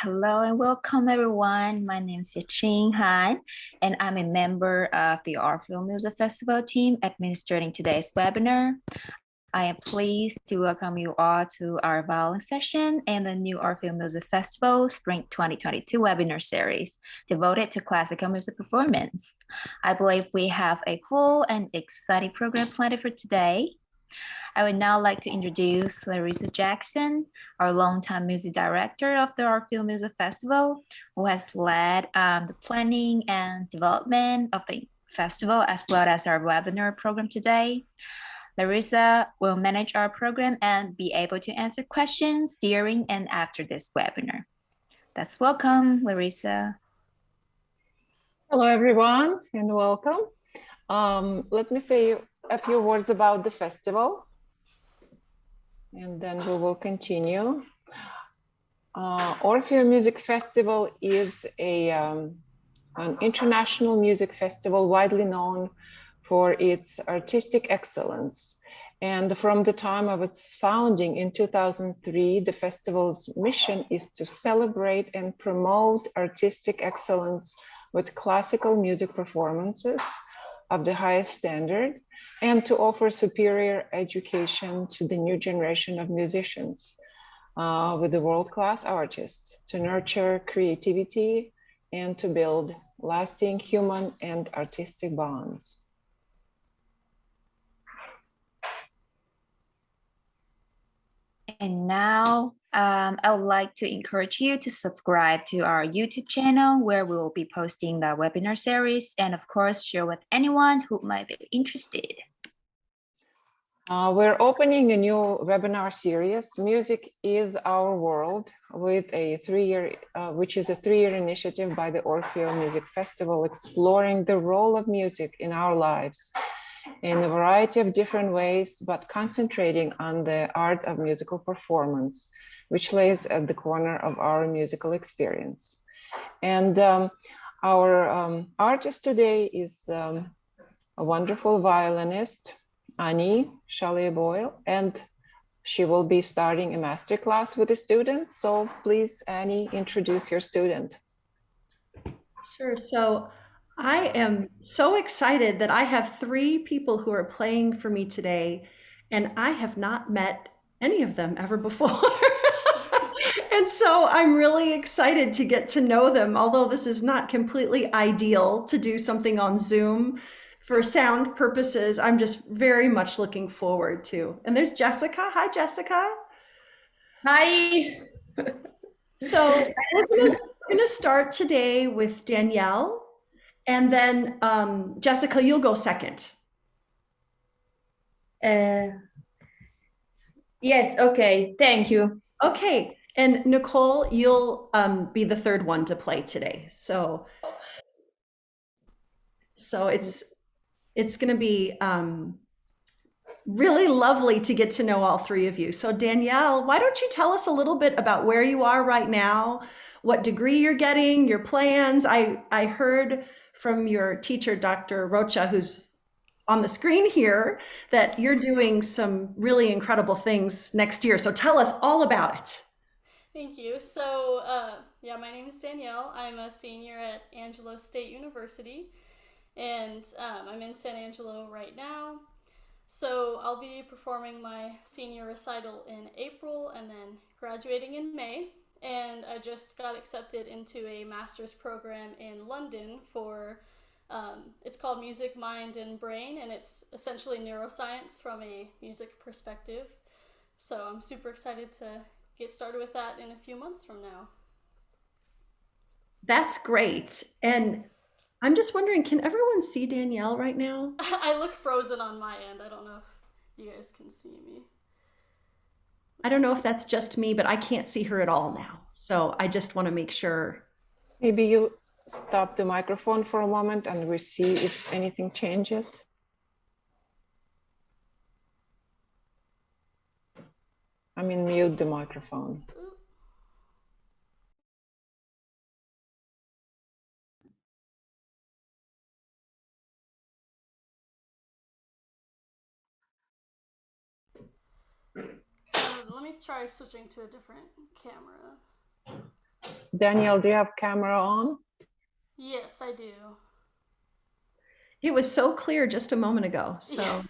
Hello and welcome everyone. My name is Yaching Han, and I'm a member of the Orfeo Music Festival team administering today's webinar. I am pleased to welcome you all to our violin session and the new Orfeo Music Festival Spring 2022 webinar series devoted to classical music performance. I believe we have a full and exciting program planned for today. I would now like to introduce Larissa Jackson, our longtime music director of the Orfeo Music Festival, who has led the planning and development of the festival as well as our webinar program today. Larissa will manage our program and be able to answer questions during and after this webinar. Let's welcome Larissa. Hello, everyone, and welcome. Let me say a few words about the festival, and then we will continue. Orfeo Music Festival is an international music festival widely known for its artistic excellence. And from the time of its founding in 2003, the festival's mission is to celebrate and promote artistic excellence with classical music performances of the highest standard and to offer superior education to the new generation of musicians with the world-class artists, to nurture creativity and to build lasting human and artistic bonds. And now I would like to encourage you to subscribe to our YouTube channel where we will be posting the webinar series and of course share with anyone who might be interested. We're opening a new webinar series, Music is Our World, with a which is a three-year initiative by the Orfeo Music Festival, exploring the role of music in our lives in a variety of different ways, but concentrating on the art of musical performance, which lays at the corner of our musical experience. And our artist today is a wonderful violinist, Chalex Boyle, and she will be starting a masterclass with a student. So please, Annie, introduce your student. Sure. So I am so excited that I have three people who are playing for me today, and I have not met any of them ever before. And so I'm really excited to get to know them, although this is not completely ideal to do something on Zoom for sound purposes. I'm just very much looking forward to. And there's Jessica. Hi, Jessica. Hi. So we're going to start today with Danielle, and then Jessica, you'll go second. Yes, okay, thank you. Okay, and Nicole, you'll be the third one to play today. So it's going to be really lovely to get to know all three of you. So Danielle, why don't you tell us a little bit about where you are right now, what degree you're getting, your plans. I heard from your teacher, Dr. Rocha, who's on the screen here, that you're doing some really incredible things next year. So tell us all about it. Thank you. So yeah, my name is Danielle. I'm a senior at Angelo State University, and I'm in San Angelo right now. So I'll be performing my senior recital in April and then graduating in May. And I just got accepted into a master's program in London for, it's called Music, Mind, and Brain, and it's essentially neuroscience from a music perspective. So I'm super excited to get started with that in a few months from now. That's great. And I'm just wondering, can everyone see Danielle right now? I look frozen on my end. I don't know if you guys can see me. I don't know if that's just me, but I can't see her at all now. So I just want to make sure. Maybe you stop the microphone for a moment and we see if anything changes. I mean, mute the microphone. Let me try switching to a different camera. Danielle, do you have camera on? Yes, I do. It was so clear just a moment ago. So Yeah.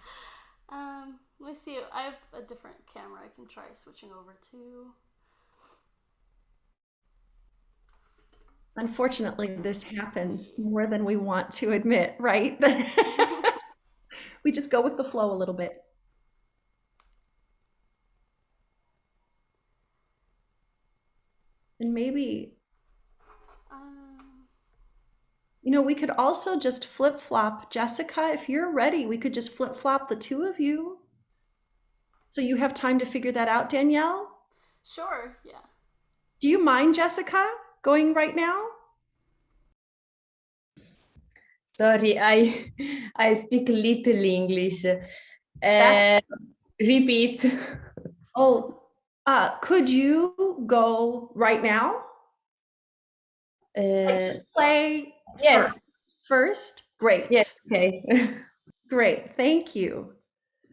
Let me see. I have a different camera I can try switching over to. unfortunately, this happens more than we want to admit, right? We just go with the flow a little bit. And maybe, we could also just flip-flop. Jessica, if you're ready, we could just flip-flop the two of you. So you have time to figure that out, Danielle? Sure, yeah. Do you mind, Jessica, going right now? Sorry, I speak little English. Repeat. Oh, could you go right now? Just play Yes. first. Great. Yes. Okay. Great. Thank you.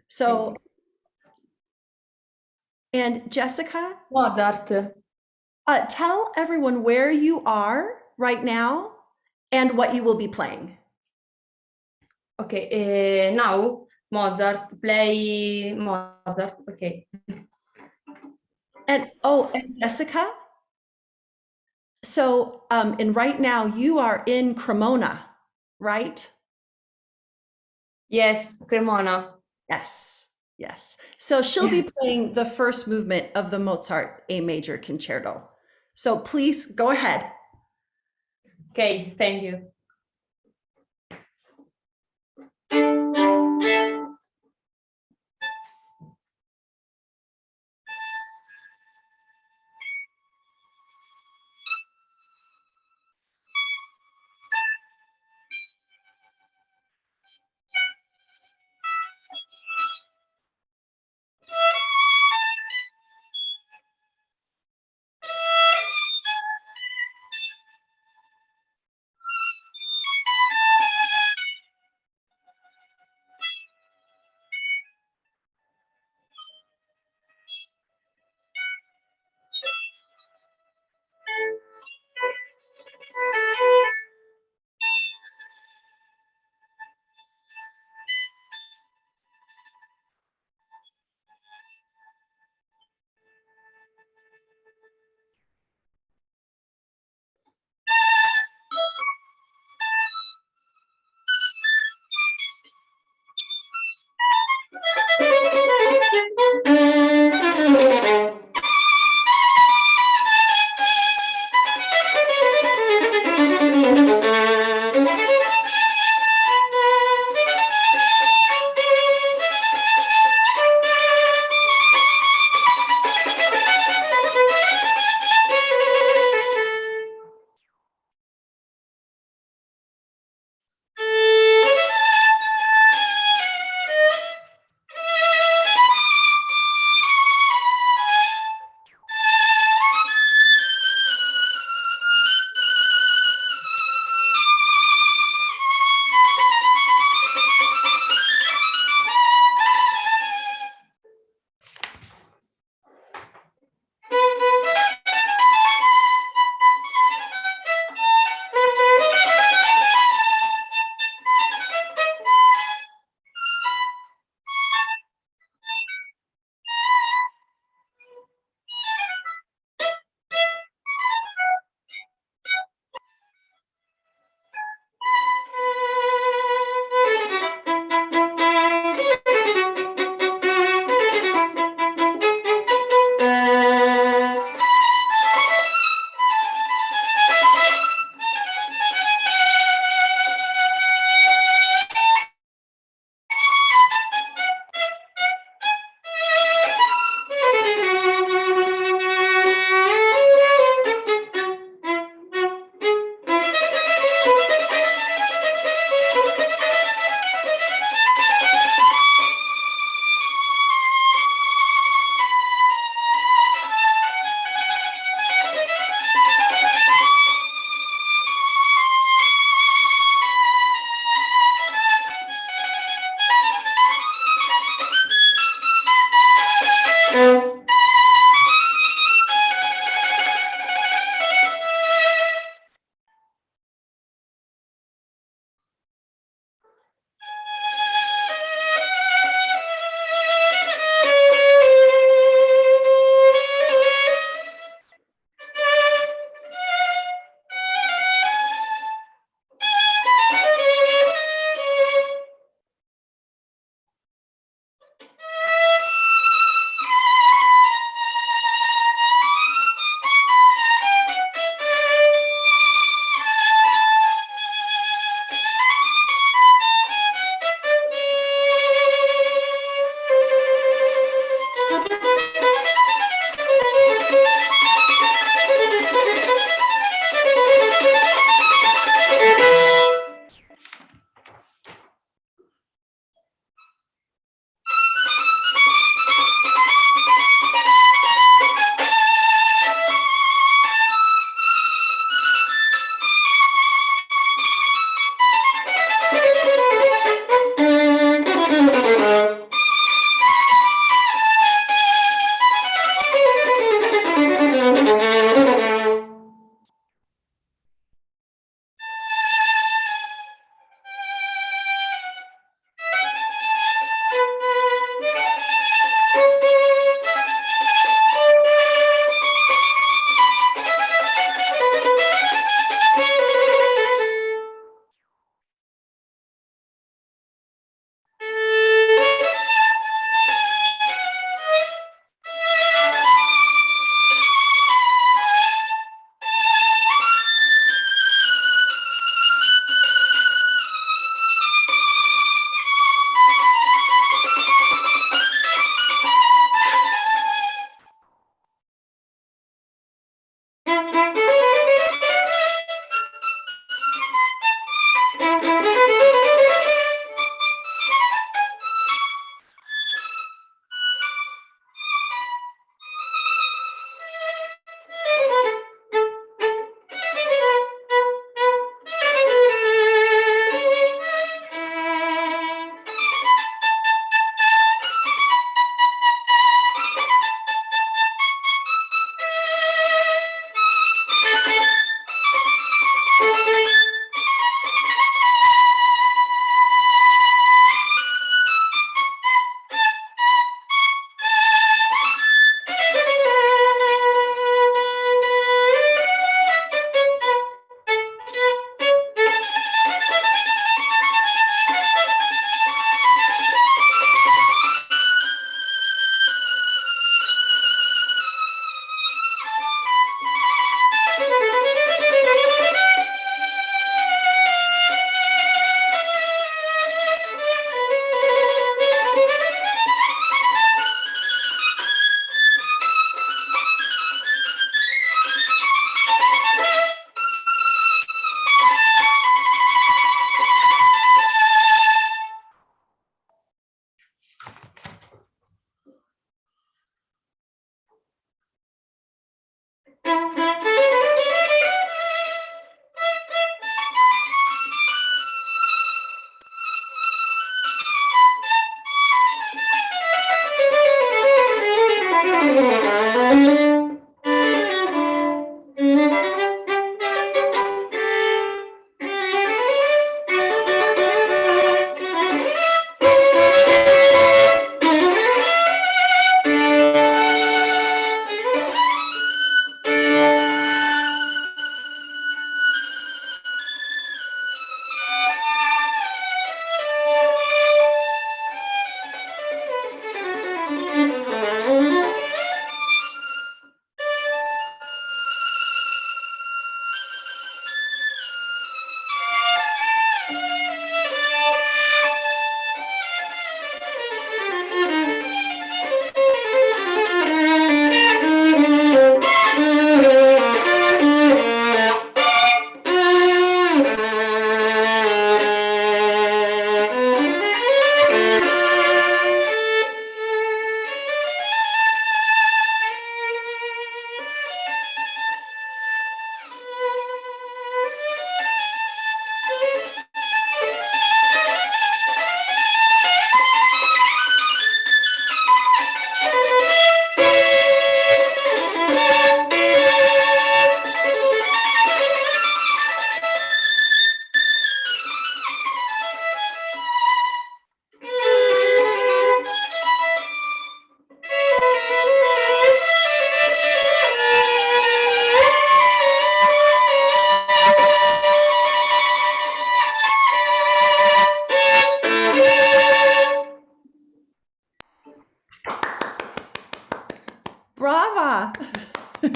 So, and Jessica, Mozart. tell everyone where you are right now and what you will be playing. Okay. Now Mozart. Play Mozart. Okay. And Jessica, so and right now you are in Cremona, right? Yes, Cremona. Yes. Yes. So she'll be playing the first movement of the Mozart A major concerto. So please go ahead. Okay, thank you.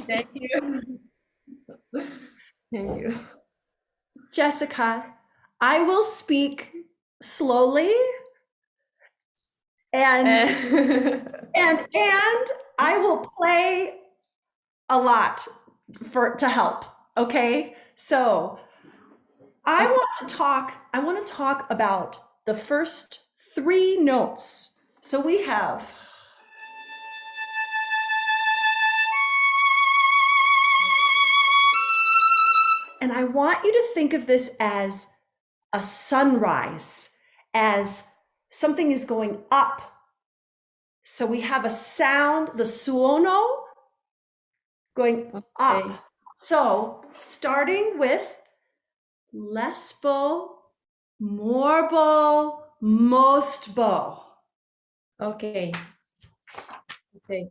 Thank you. Thank you. Jessica, I will speak slowly and I will play a lot to help. Okay, so I want to talk about the first 3 notes. So we have and I want you to think of this as a sunrise, as something is going up. So we have a sound, the suono, going up. So starting with less bow, more bow, most bow. Okay. Okay.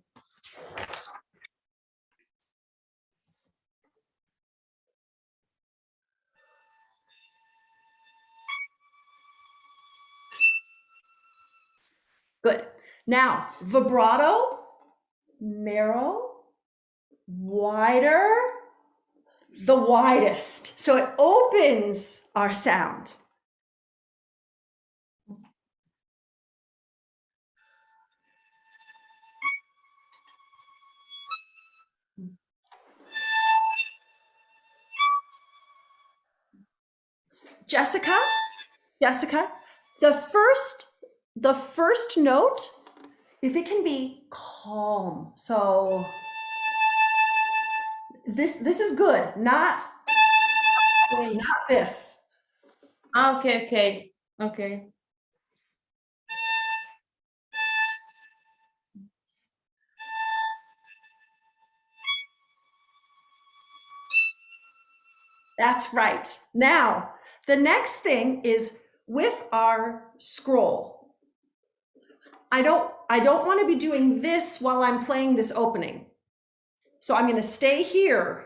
Good. Now, vibrato, narrow, wider, the widest. So it opens our sound. Jessica, the first note, if it can be calm. So this is good, not this. Okay. That's right. Now, the next thing is with our scroll. I don't want to be doing this while I'm playing this opening. So I'm going to stay here.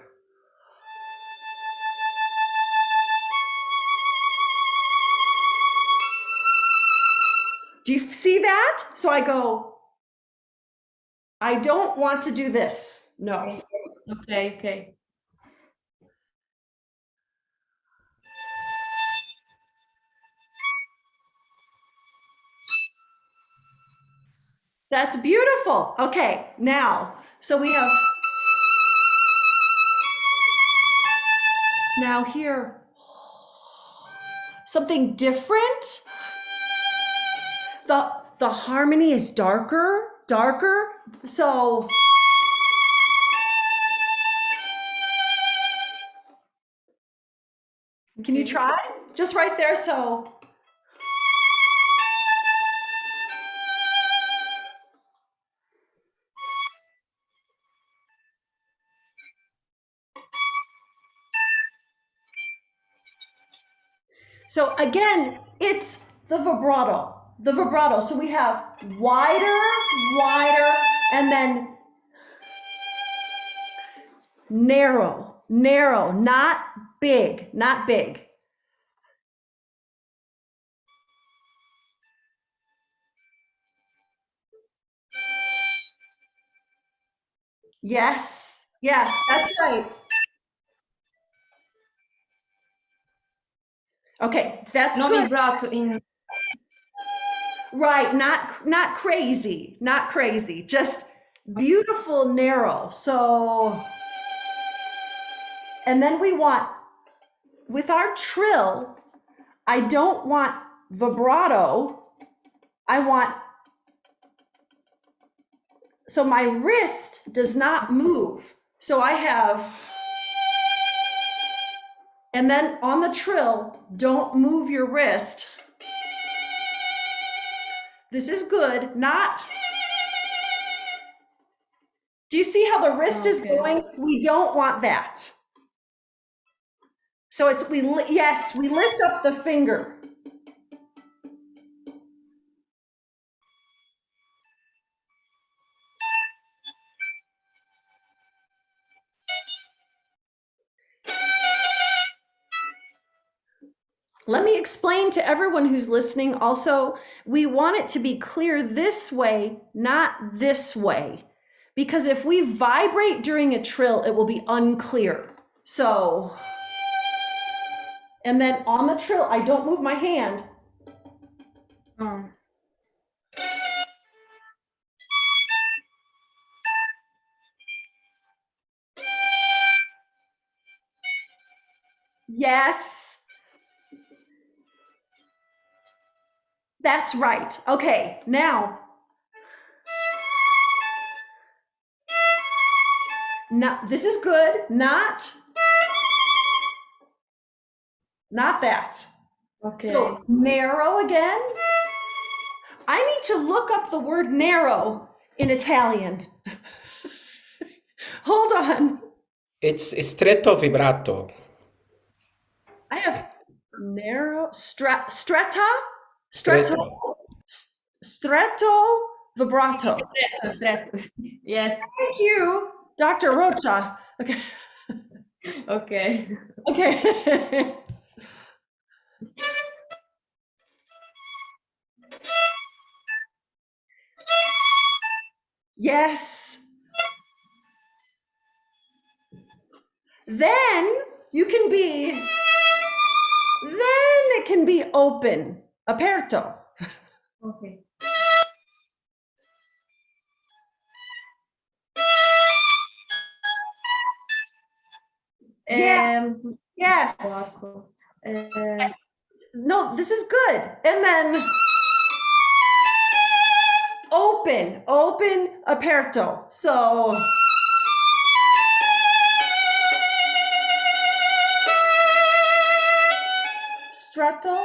Do you see that? So I go, I don't want to do this. No. Okay. That's beautiful. Okay, now, so we have, now here, something different. The harmony is darker. So can you try? Just right there, so. So again, it's the vibrato. So we have wider, and then narrow, not big. Yes, that's right. Okay, that's No good. vibrato in. Right, not crazy, just beautiful narrow. So, and then we want, with our trill, I don't want vibrato, I want, so my wrist does not move. So I have, and then on the trill, don't move your wrist. This is good, not, do you see how the wrist is going? We don't want that. So it's, we lift up the finger. Let me explain to everyone who's listening also, we want it to be clear this way, not this way, because if we vibrate during a trill, it will be unclear. So, and then on the trill, I don't move my hand. Oh. Yes. That's right. Okay, now. This is good. Not that. Okay. So narrow again. I need to look up the word narrow in Italian. Hold on. It's stretto vibrato. I have narrow, stretta, Stretto. stretto, vibrato. Stretto. Yes. Thank you, Dr. Rocha. Okay. Okay. Okay. Yes. Then it can be open, aperto. Okay. Yes. Yes. No, this is good. And then open, aperto. So stretto.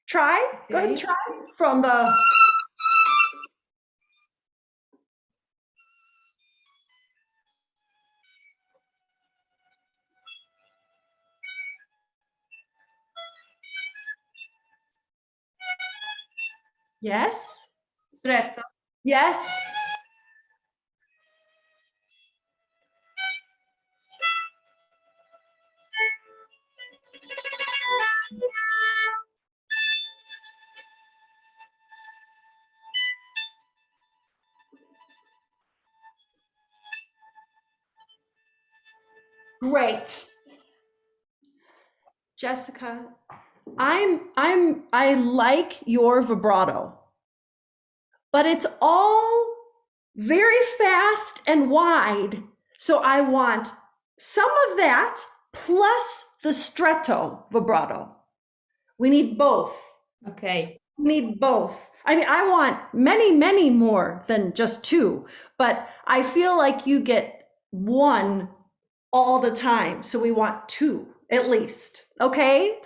Try. Okay. Go ahead and try from the. Yes. Stretto. Yes. Great. Jessica, I like your vibrato, but it's all very fast and wide. So I want some of that plus the stretto vibrato. We need both. Okay. We need both. I mean, I want many, many more than just two, but I feel like you get one all the time. So we want two at least. Okay.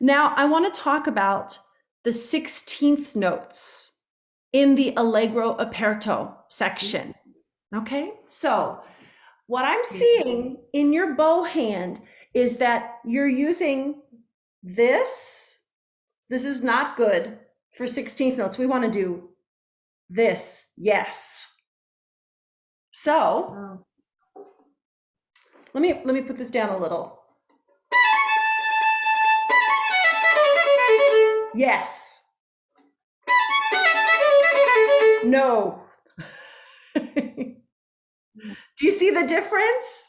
Now I want to talk about the 16th notes in the Allegro Aperto section. Okay. So what I'm seeing in your bow hand is that you're using this. This is not good for 16th notes. We want to do this. Yes. So let me put this down a little. Yes. No. Do you see the difference?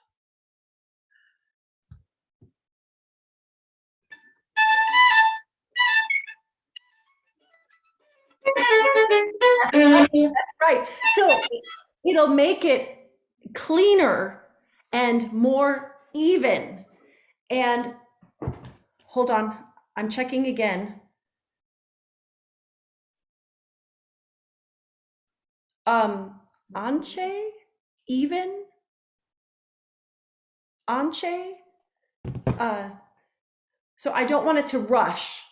That's right. So it'll make it cleaner and more even. And hold on, I'm checking again. Anche, even, anche. So I don't want it to rush.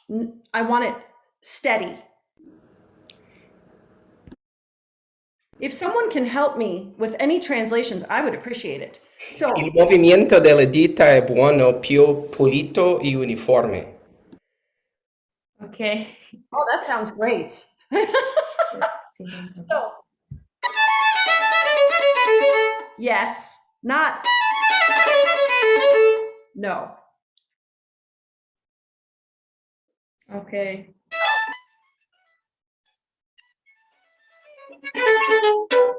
I want it steady. If someone can help me with any translations, I would appreciate it. So Il movimento delle dita è buono, più pulito e uniforme. Okay. oh, that sounds great. So, yes, not no. Okay.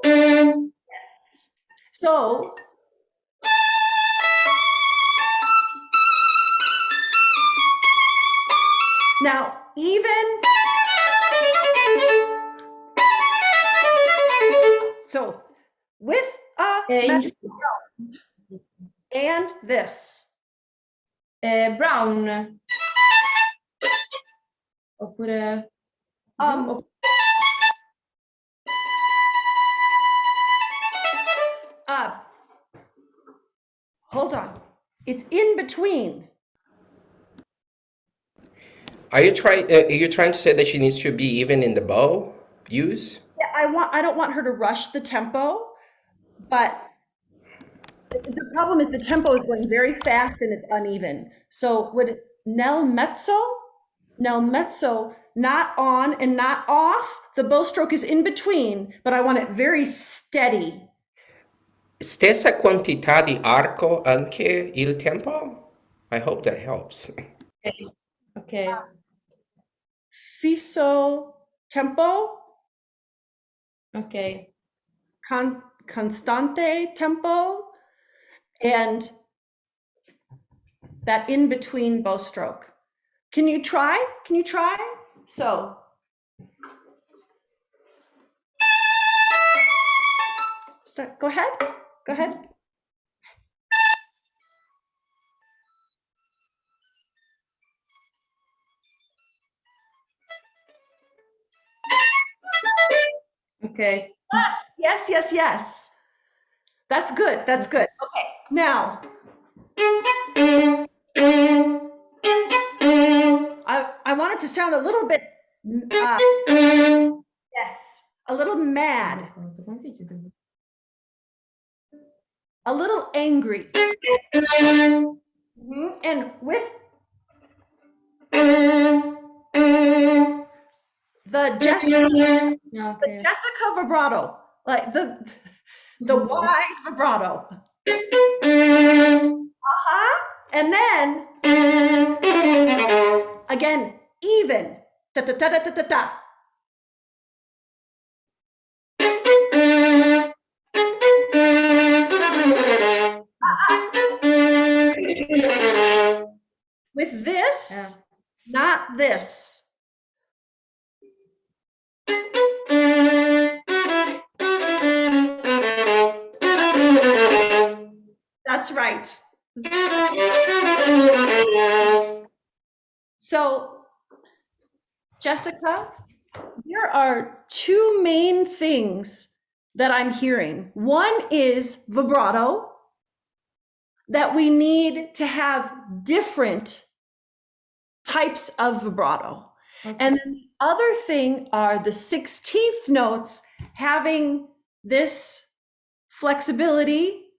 Yes. So now even, so with a and this. Brown. Oppure... Hold on. It's in between. Are you trying to say that she needs to be even in the bow use? Yeah, I don't want her to rush the tempo, but the problem is the tempo is going very fast and it's uneven. So would nel mezzo, not on and not off. The bow stroke is in between, but I want it very steady. Stessa quantità di arco anche il tempo? I hope that helps. Ok. Fisso tempo. Ok. Constante tempo, and that in between bow stroke. Can you try? Can you try? So. Start. Go ahead. Go ahead. Ok. Yes. That's good. That's good. Okay. Now, I want it to sound a little bit, yes, a little mad, a little angry. And with the Jessica vibrato, like the wide vibrato. And then again, even. Ta ta ta ta ta ta ta. With this, not this. That's right. So, Jessica, there are two main things that I'm hearing. One is vibrato, that we need to have different types of vibrato. Okay. And then the other thing are the 16th notes having this flexibility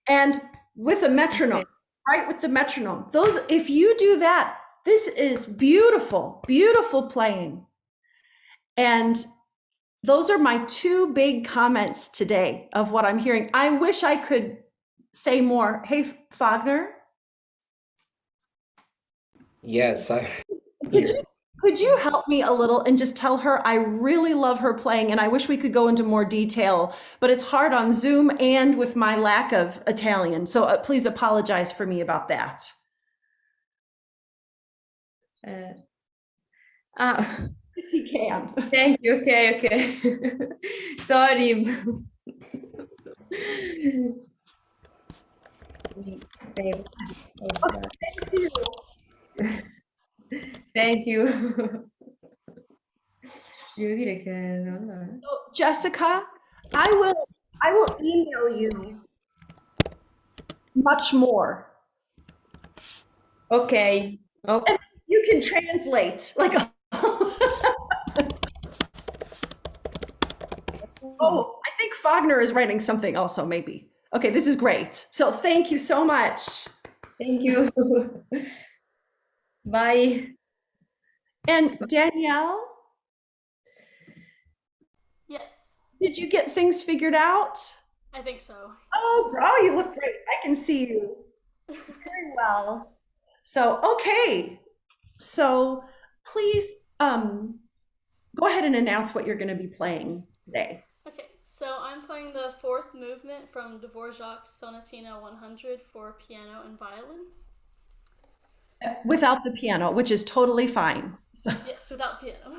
and with a metronome, right? With the metronome. Those, if you do that, this is beautiful, beautiful playing. And those are my two big comments today of what I'm hearing. I wish I could say more. Hey, Fagner. Yes, Could you help me a little and just tell her I really love her playing and I wish we could go into more detail, but it's hard on Zoom and with my lack of Italian. So please apologize for me about that. You can. Thank you. Okay. Sorry. Thank you. Devo dire che non... So, Jessica, I will email you much more. Okay. And you can translate like a Oh, I think Fagner is writing something also, maybe. Okay, this is great. So thank you so much. Thank you. Bye. And Danielle, Yes, did you get things figured out? I think so. Oh, bro, you look great. I can see you very well. So, okay. So please go ahead and announce what you're going to be playing today. playing the fourth movement from Dvorak Sonatina 100 for piano and violin. Without the piano, which is totally fine. So. Yes, without piano.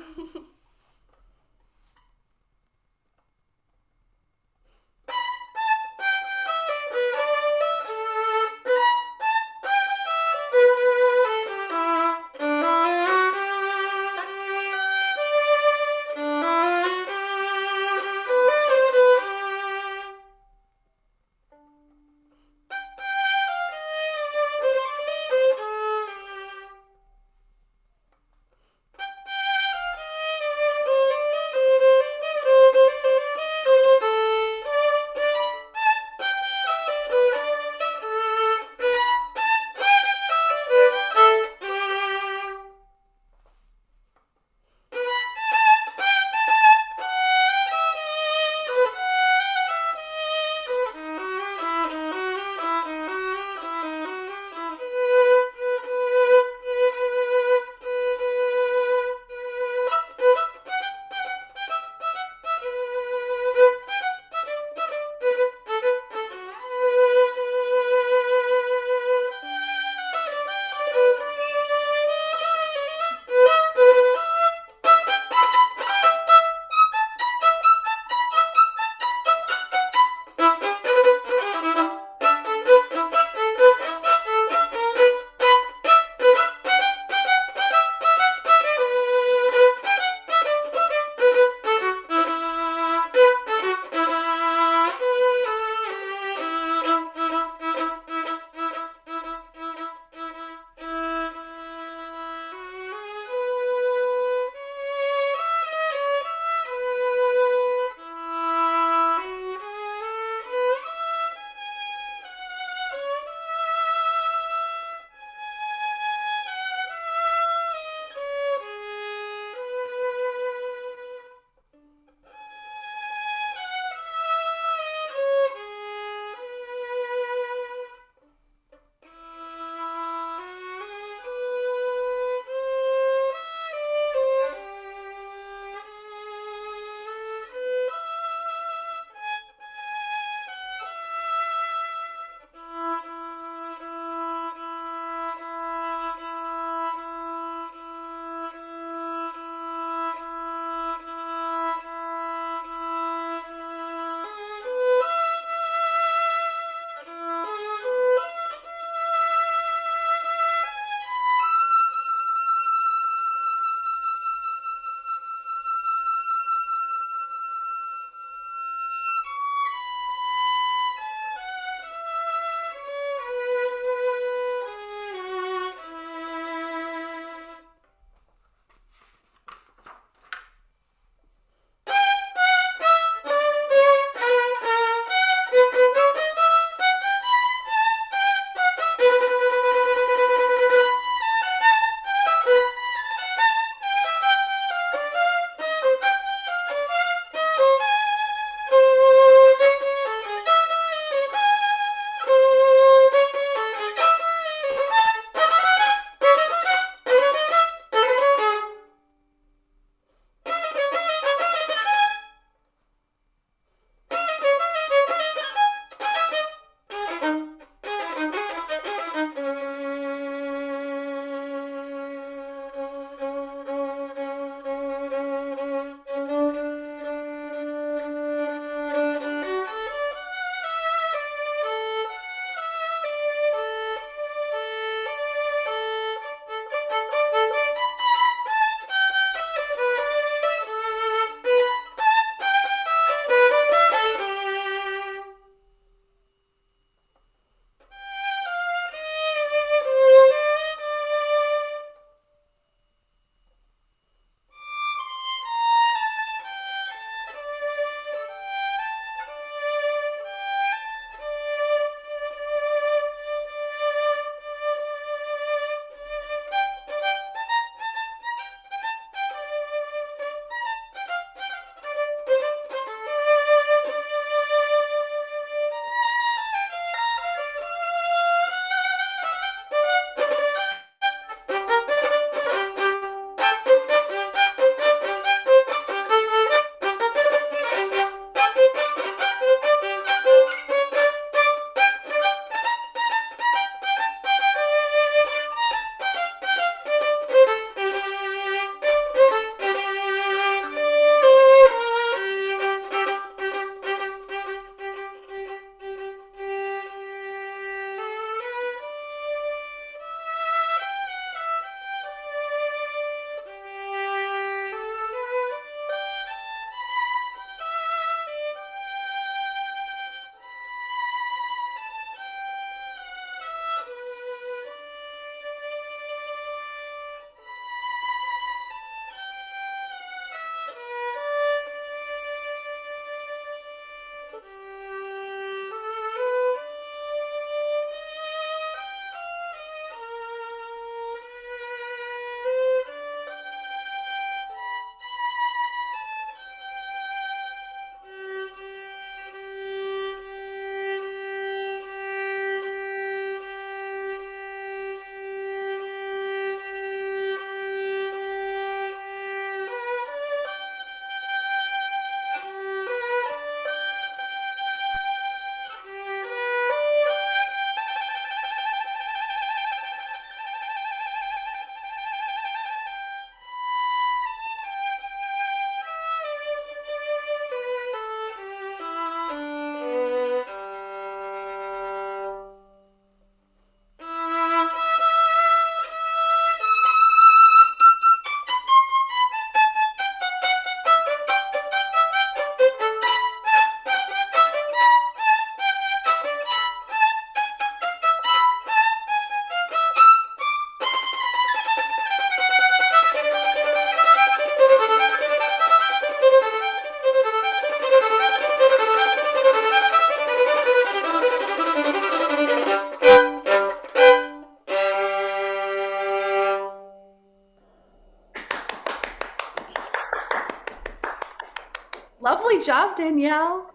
Great job, Danielle.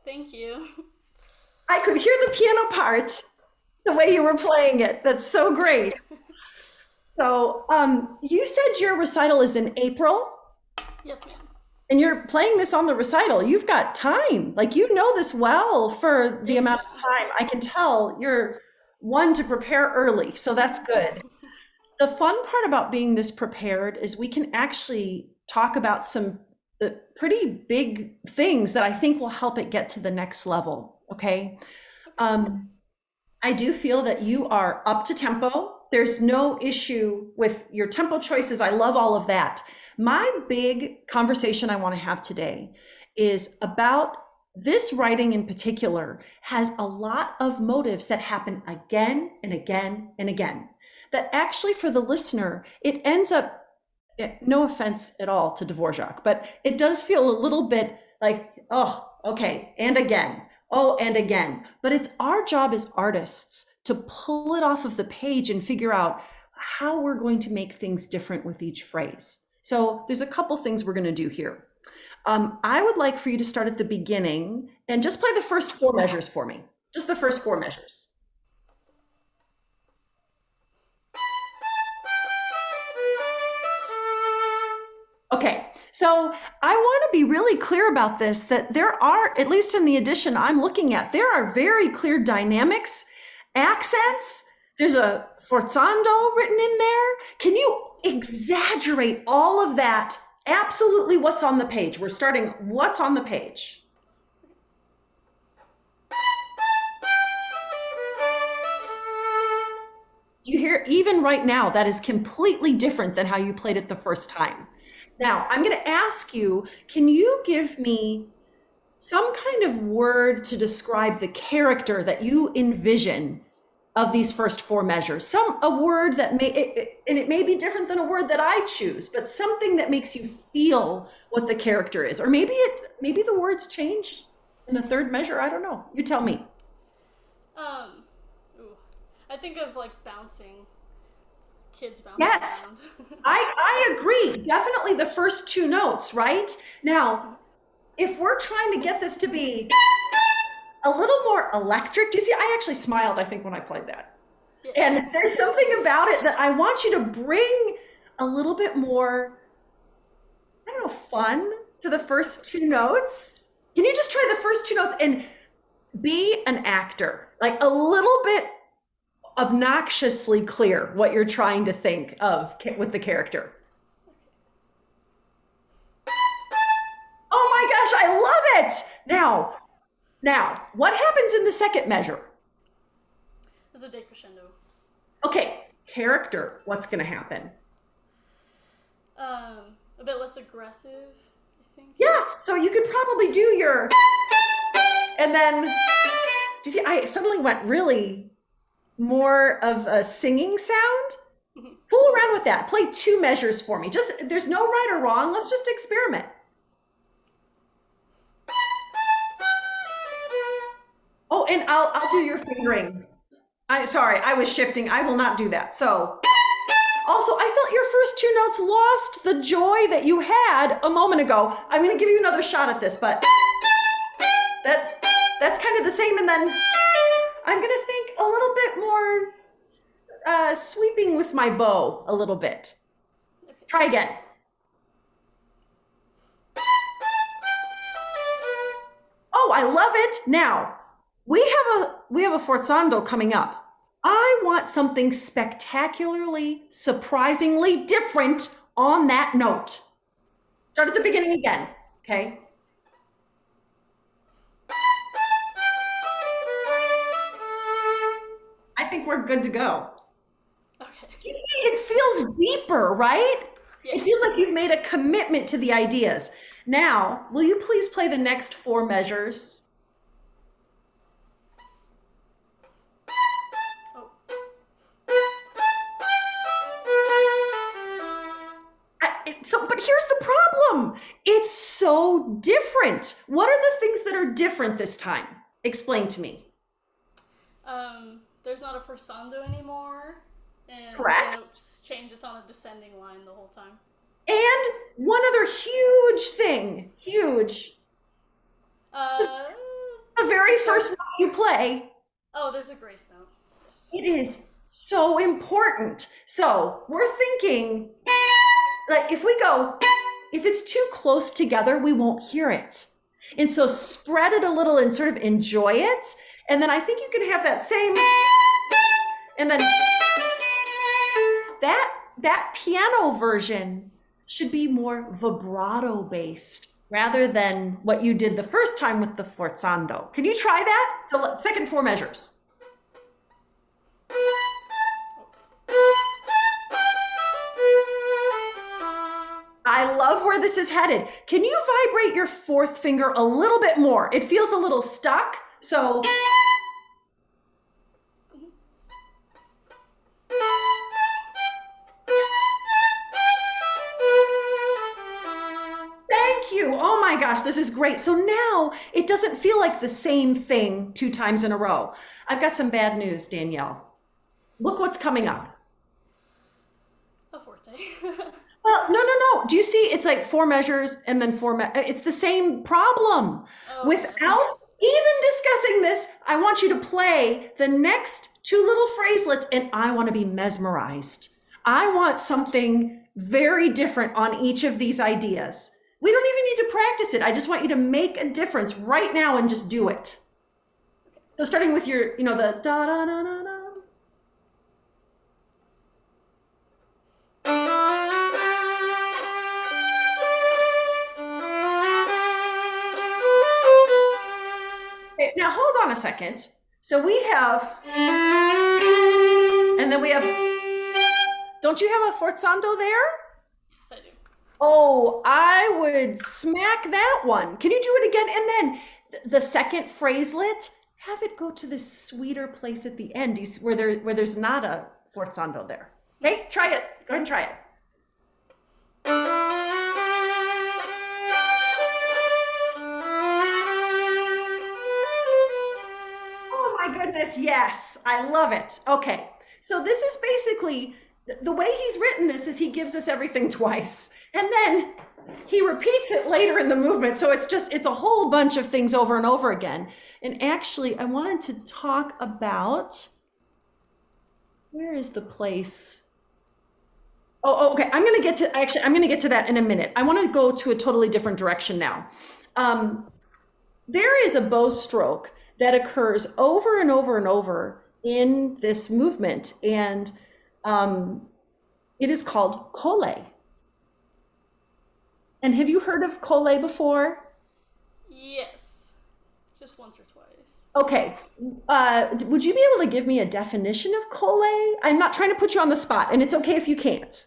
Thank you. I could hear the piano part, the way you were playing it. That's so great. So you said your recital is in April, Yes, ma'am. and you're playing this on the recital. You've got time. Like, you know this well for the Yes, amount of ma'am. time. I can tell you're one to prepare early, so that's good. The fun part about being this prepared is we can actually talk about some pretty big things that I think will help it get to the next level, okay? I do feel that you are up to tempo. There's no issue with your tempo choices. I love all of that. My big conversation I want to have today is about this writing in particular has a lot of motives that happen again and again and again. That actually for the listener, it ends up, no offense at all to Dvorak, but it does feel a little bit like, oh, okay, and again, oh, and again. But it's our job as artists to pull it off of the page and figure out how we're going to make things different with each phrase. So there's a couple things we're going to do here. I would like for you to start at the beginning and just play the first 4 measures for me. Just the first 4 measures. Okay, so I want to be really clear about this, that there are, at least in the edition I'm looking at, there are very clear dynamics, accents. There's a forzando written in there. Can you exaggerate all of that? Absolutely what's on the page. We're starting what's on the page. You hear, even right now, that is completely different than how you played it the first time. Now, I'm going to ask you, can you give me some kind of word to describe the character that you envision of these first 4 measures? A word that and it may be different than a word that I choose, but something that makes you feel what the character is. Or maybe the words change in the 3rd measure. I don't know. You tell me. I think of like bouncing. Kids bouncing Yes, around. I agree. Definitely the first 2 notes, right? Now, if we're trying to get this to be a little more electric, do you see, I actually smiled, I think, when I played that. Yes. And there's something about it that I want you to bring a little bit more, I don't know, fun to the first 2 notes. Can you just try the first 2 notes and be an actor? Like a little bit obnoxiously clear what you're trying to think of with the character. Oh my gosh, I love it! Now, what happens in the 2nd measure? There's a decrescendo. Okay, character, what's gonna happen? A bit less aggressive, I think. Yeah, so you could probably do your, and then, do you see, I suddenly went really more of a singing sound. Fool around with that. Play 2 measures for me. Just, there's no right or wrong. Let's just experiment. Oh, and I'll do your fingering. Sorry, I was shifting. I will not do that. So, also, I felt your first 2 notes lost the joy that you had a moment ago. I'm going to give you another shot at this, but that's kind of the same. And then I'm going to think a little bit more sweeping with my bow a little bit. Okay. Try again. Oh, I love it. Now, we have a forzando coming up. I want something spectacularly, surprisingly different on that note. Start at the beginning again, okay? I think we're good to go. Okay. It feels deeper, right? Yes. It feels like you've made a commitment to the ideas. Now, will you please play the next 4 measures? But here's the problem. It's so different. What are the things that are different this time? Explain to me. There's not a forzando anymore. And Correct. the notes change. It's on a descending line the whole time. And one other huge thing, huge. Uh, The very first note you play. oh, there's a grace note. Yes. It is so important. So we're thinking, like, if it's too close together, we won't hear it. And so spread it a little and sort of enjoy it. And then I think you can have that same, and then that piano version should be more vibrato based rather than what you did the first time with the forzando. Can you try that? The second 4 measures. I love where this is headed. Can you vibrate your 4th finger a little bit more? It feels a little stuck, so. Thank you. Oh my gosh, this is great. So now it doesn't feel like the same thing 2 times in a row. I've got some bad news, Danielle. Look what's coming up. A forte. Well, no. Do you see? It's like 4 measures and then 4. It's the same problem. Oh, Without yes. even discussing this, I want you to play the next 2 little phraselets, and I want to be mesmerized. I want something very different on each of these ideas. We don't even need to practice it. I just want you to make a difference right now and just do it. So starting with your, the da da da da da. Okay, now hold on a second. So we have, and then we have, don't you have a forzando there? Yes, I do. Oh, I would smack that one. Can you do it again? And then the second phraselet, have it go to this sweeter place at the end where there's not a forzando there. Okay, try it. Go ahead and try it. Oh my goodness, yes, I love it. Okay, so this is basically, the way he's written this is he gives us everything twice. And then he repeats it later in the movement. So it's a whole bunch of things over and over again. And actually, I wanted to talk about, where is the place? Oh, okay. I'm going to get to that in a minute. I want to go to a totally different direction now. There is a bow stroke that occurs over and over and over in this movement. And it is called colle. And have you heard of colle before? Yes. Just once or twice. Okay. Would you be able to give me a definition of colle? I'm not trying to put you on the spot, and it's okay if you can't.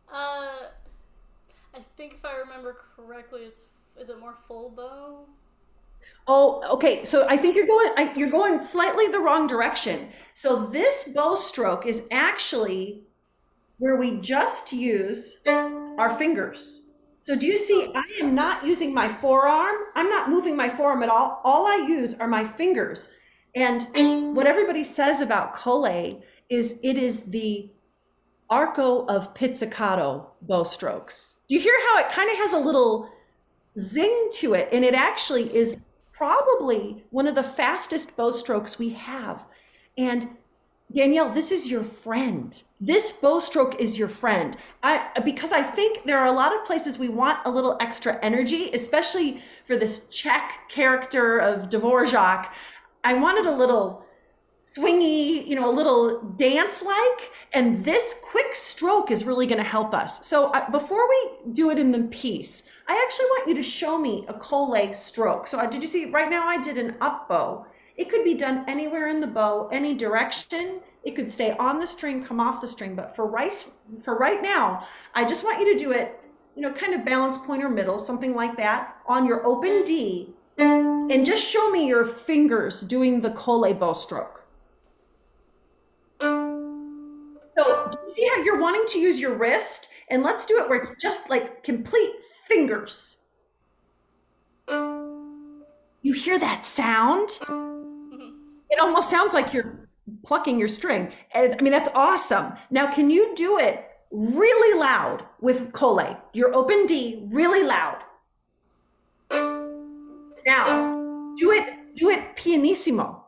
I think if I remember correctly, is it more full bow? Oh, okay. So I think you're going slightly the wrong direction. So this bow stroke is actually where we just use our fingers. So do you see, I am not using my forearm. I'm not moving my forearm at all. All I use are my fingers. And what everybody says about colle is it is the arco of pizzicato bow strokes. Do you hear how it kind of has a little zing to it? And it actually is probably one of the fastest bow strokes we have. And Danielle, this is your friend. This bow stroke is your friend. Because I think there are a lot of places we want a little extra energy, especially for this Czech character of Dvorak. I wanted a little swingy, a little dance-like, and this quick stroke is really going to help us. So before we do it in the piece, I actually want you to show me a colle stroke. So did you see right now I did an up bow? It could be done anywhere in the bow, any direction. It could stay on the string, come off the string. But for right now, I just want you to do it, kind of balance point or middle, something like that, on your open D. And just show me your fingers doing the colle bow stroke. So you're wanting to use your wrist, and let's do it where it's just like complete fingers. You hear that sound? It almost sounds like you're plucking your string. And I mean, that's awesome. Now, can you do it really loud with colle? Your open D, really loud. Now, do it pianissimo.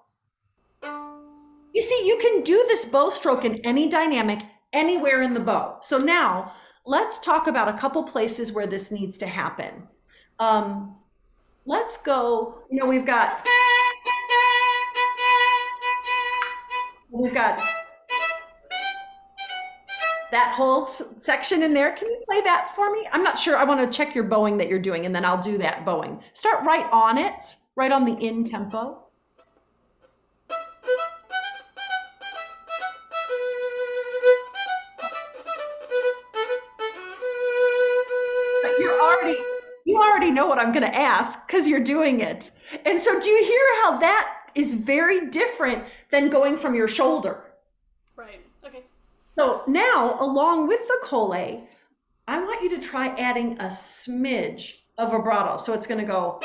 You see, you can do this bow stroke in any dynamic, anywhere in the bow. So now, let's talk about a couple places where this needs to happen. Let's go, we've got that whole section in there. Can you play that for me? I'm not sure. I want to check your bowing that you're doing, and then I'll do that bowing. Start right on it, right on the in tempo. But you already know what I'm going to ask because you're doing it. And so do you hear how that is very different than going from your shoulder? Right. Okay. So now, along with the colle, I want you to try adding a smidge of vibrato. So it's going to go.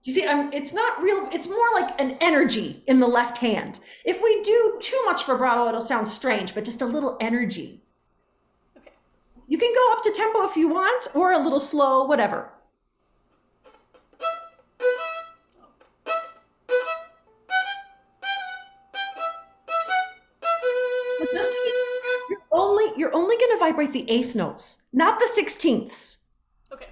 You see, it's not real. It's more like an energy in the left hand. If we do too much vibrato, it'll sound strange, but just a little energy. Okay. You can go up to tempo if you want, or a little slow, whatever. You're only going to vibrate the eighth notes, not the 16ths. Okay.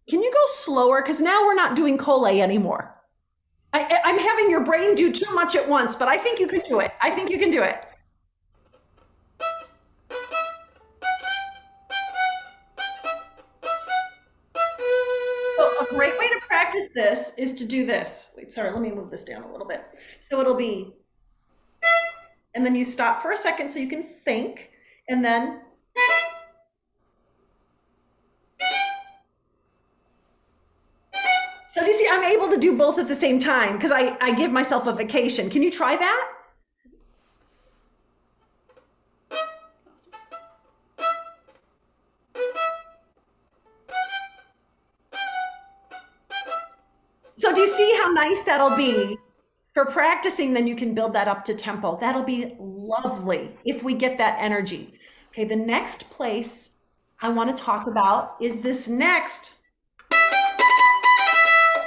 Can you go slower? Because now we're not doing colle anymore. I'm having your brain do too much at once, but I think you can do it. I think you can do it. A great way to practice this is to do this. Wait, sorry, let me move this down a little bit. So it'll be, and then you stop for a second so you can think, and then. So do you see, I'm able to do both at the same time because I give myself a vacation. Can you try that? So do you see how nice that'll be for practicing? Then you can build that up to tempo. That'll be lovely if we get that energy. Okay, the next place I want to talk about is this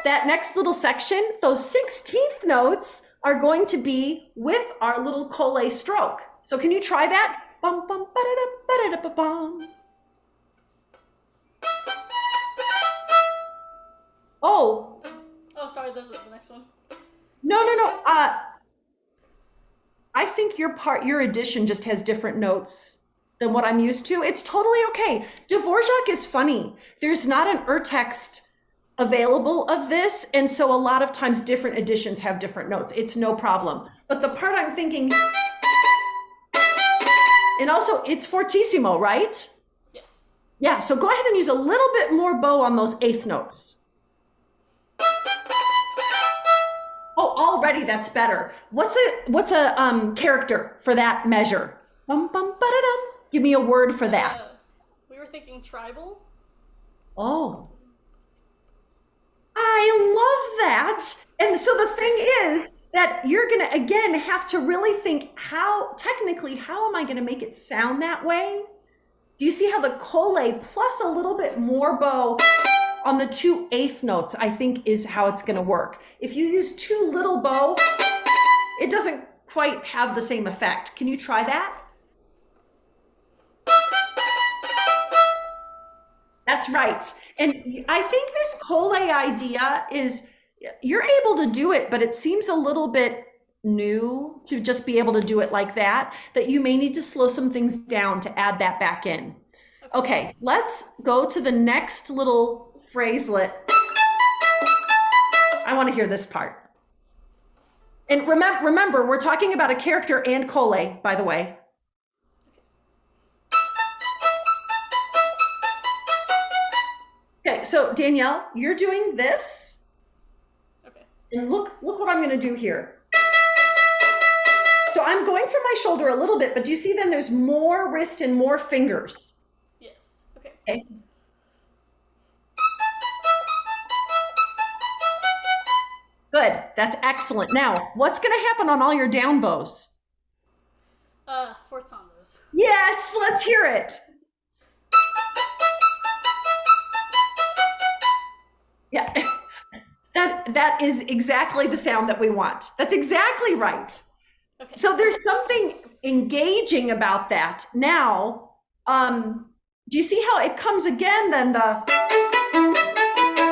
that next little section. Those 16th notes are going to be with our little colle stroke. So can you try that? Bum, bum, ba-da-da, ba-da-da, ba-bum. Oh, sorry, there's the next one. No. I think your edition just has different notes than what I'm used to. It's totally okay. Dvorak is funny. There's not an urtext available of this, and so a lot of times different editions have different notes. It's no problem. But the part I'm thinking, and also it's fortissimo, right? Yes. Yeah, so go ahead and use a little bit more bow on those eighth notes. Oh, already that's better. What's a character for that measure? Bum, bum, ba-da-dum. Give me a word for that. We were thinking tribal. Oh. I love that. And so the thing is that you're going to, again, have to really think how am I going to make it sound that way? Do you see how the colle plus a little bit more bow on the 2 eighth notes, I think is how it's going to work. If you use too little bow, it doesn't quite have the same effect. Can you try that? That's right. And I think this colle idea is, you're able to do it, but it seems a little bit new to just be able to do it like that you may need to slow some things down to add that back in. Okay, let's go to the next little phraselet. I want to hear this part. And remember, we're talking about a character and colle, by the way. Okay, so Danielle, you're doing this. Okay. And look what I'm going to do here. So I'm going from my shoulder a little bit, but do you see then there's more wrist and more fingers? Yes. Okay. Okay. Good. That's excellent. Now, what's going to happen on all your down bows? Forzandos. Yes, let's hear it. Yeah, that is exactly the sound that we want. That's exactly right. Okay. So there's something engaging about that. Now, do you see how it comes again? Then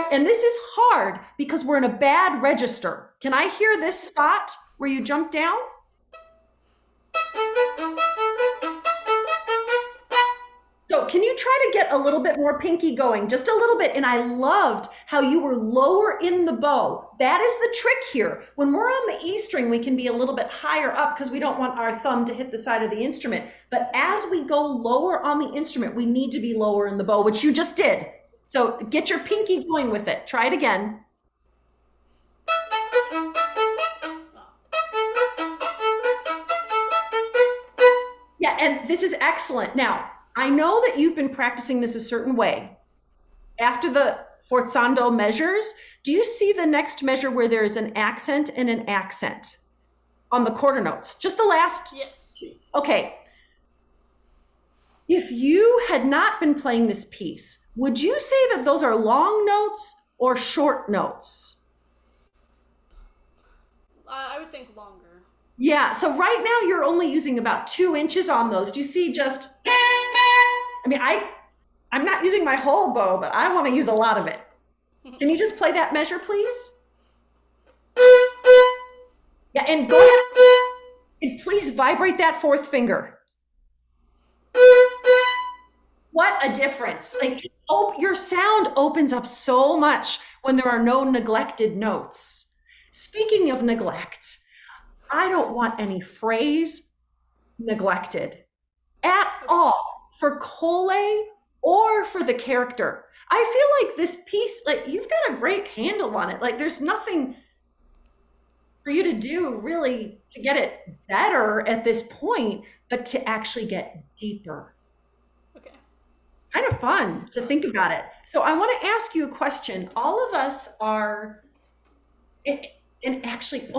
and this is hard because we're in a bad register. Can I hear this spot where you jump down? So can you try to get a little bit more pinky going, just a little bit? And I loved how you were lower in the bow. That is the trick here. When we're on the E string, we can be a little bit higher up because we don't want our thumb to hit the side of the instrument. But as we go lower on the instrument, we need to be lower in the bow, which you just did. So get your pinky going with it. Try it again. Yeah, and this is excellent. Now, I know that you've been practicing this a certain way. After the forzando measures, do you see the next measure where there is an accent and an accent on the quarter notes? Just the last? Yes. Okay. If you had not been playing this piece, would you say that those are long notes or short notes? I would think longer. Yeah, so right now you're only using about 2 inches on those. Do you see just, I mean, I'm not using my whole bow, but I want to use a lot of it. Can you just play that measure, please? Yeah, and go ahead and please vibrate that 4th finger. What a difference. Like, your sound opens up so much when there are no neglected notes. Speaking of neglect, I don't want any phrase neglected at all for Cole or for the character. I feel like this piece, like, you've got a great handle on it. Like, there's nothing for you to do really to get it better at this point, but to actually get deeper. Okay. Kind of fun to think about it. So I want to ask you a question. All of us are, and actually,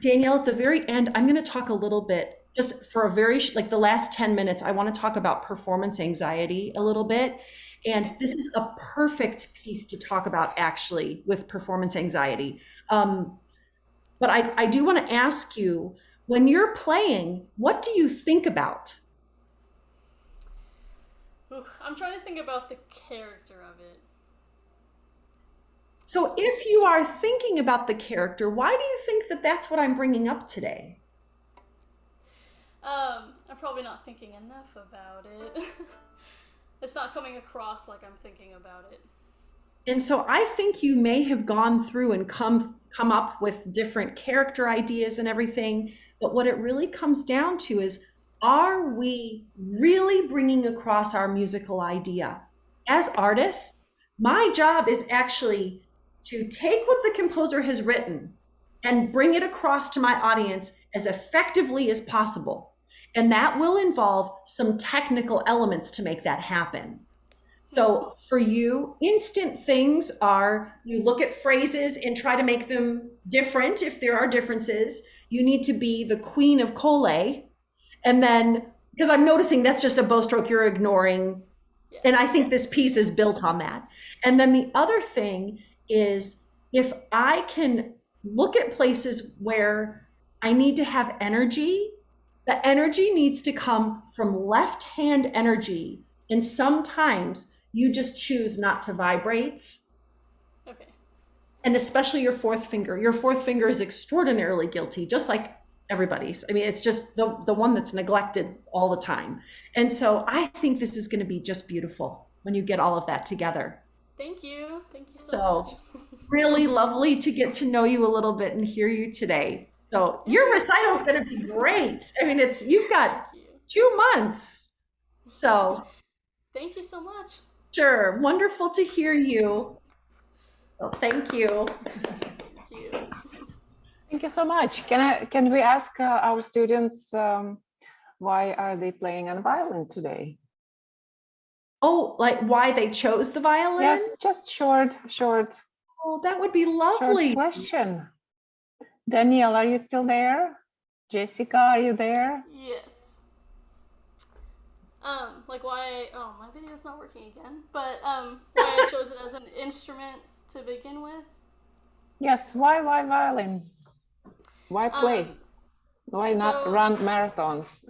Danielle, at the very end, I'm going to talk a little bit, just for a very, like the last 10 minutes, I want to talk about performance anxiety a little bit. And this is a perfect piece to talk about, actually, with performance anxiety. But I do want to ask you, when you're playing, what do you think about? Ooh, I'm trying to think about the character of it. So if you are thinking about the character, why do you think that that's what I'm bringing up today? I'm probably not thinking enough about it. It's not coming across like I'm thinking about it. And so I think you may have gone through and come up with different character ideas and everything, but what it really comes down to is, are we really bringing across our musical idea? As artists, my job is actually to take what the composer has written and bring it across to my audience as effectively as possible. And that will involve some technical elements to make that happen. So for you, instant things are, you look at phrases and try to make them different if there are differences. You need to be the queen of Cole. And then, because I'm noticing that's just a bow stroke you're ignoring. And I think this piece is built on that. And then the other thing is, if I can look at places where I need to have energy, the energy needs to come from left hand energy. And sometimes you just choose not to vibrate. Okay. And especially your 4th finger. Your 4th finger is extraordinarily guilty, just like everybody's. I mean, it's just the one that's neglected all the time. And so I think this is going to be just beautiful when you get all of that together. Thank you. Thank you so much. Really lovely to get to know you a little bit and hear you today. So your recital is going to be great. I mean, you've got 2 months. So thank you so much. Sure. Wonderful to hear you. Well, thank you. Thank you. Thank you so much. Can we ask our students why are they playing on violin today? Oh, like why they chose the violin? Yes, just short. Oh, that would be lovely. Short question. Danielle, are you still there? Jessica, are you there? Yes. Like why my video's not working again, but why I chose it as an instrument to begin with. Yes, why violin? Why play? Why not run marathons?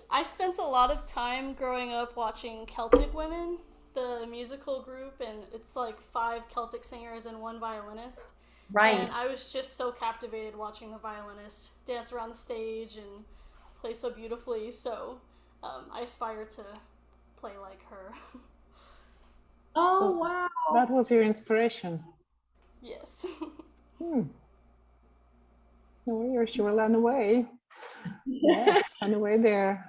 I spent a lot of time growing up watching Celtic Women, the musical group, and it's like 5 Celtic singers and 1 violinist. Right. And I was just so captivated watching the violinist dance around the stage and play so beautifully. So I aspire to play like her. Oh, So wow. that was your inspiration. Yes. No, you're sure run away. Yes, run away there.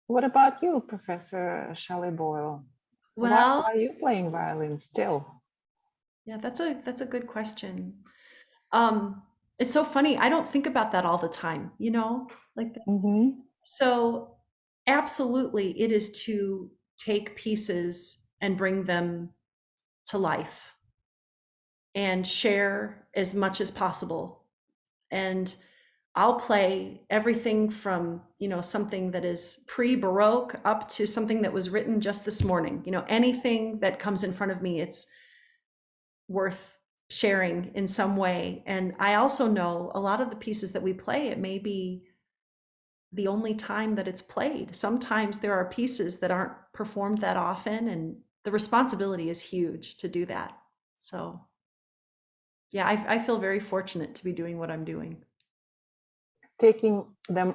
What about you, Professor Chalex Boyle? Well, why are you playing violin still? yeah, that's a good question. It's so funny. I don't think about that all the time, you know, like that. Mm-hmm. So absolutely, it is to take pieces and bring them to life and share as much as possible. And I'll play everything from, you know, something that is pre-Baroque up to something that was written just this morning. You know, anything that comes in front of me, it's worth sharing in some way. And I also know a lot of the pieces that we play, it may be the only time that it's played. Sometimes there are pieces that aren't performed that often, and the responsibility is huge to do that. So yeah, I feel very fortunate to be doing what I'm doing. Taking them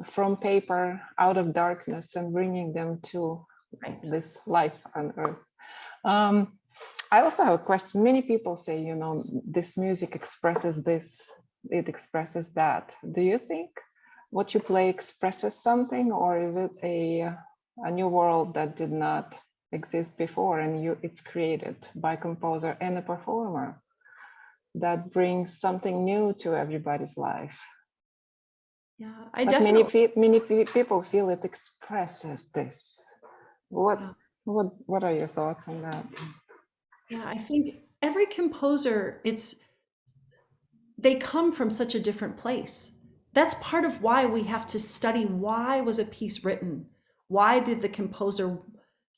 from paper, out of darkness, and bringing them to this life on earth. I also have a question. Many people say, you know, this music expresses this, it expresses that. Do you think what you play expresses something, or is it a new world that did not exist before, and it's created by composer and a performer that brings something new to everybody's life? Yeah, but many people feel it expresses this. What are your thoughts on that? Yeah, I think every composer, they come from such a different place. That's part of why we have to study, why was a piece written? Why did the composer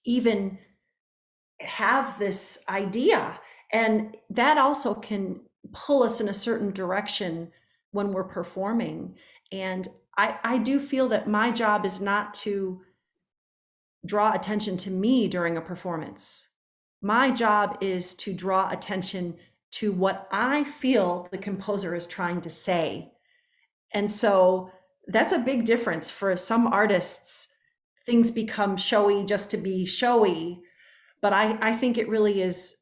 even have this idea? And that also can pull us in a certain direction when we're performing. And I do feel that my job is not to draw attention to me during a performance. My job is to draw attention to what I feel the composer is trying to say. And so that's a big difference. For some artists, things become showy just to be showy. But I think it really is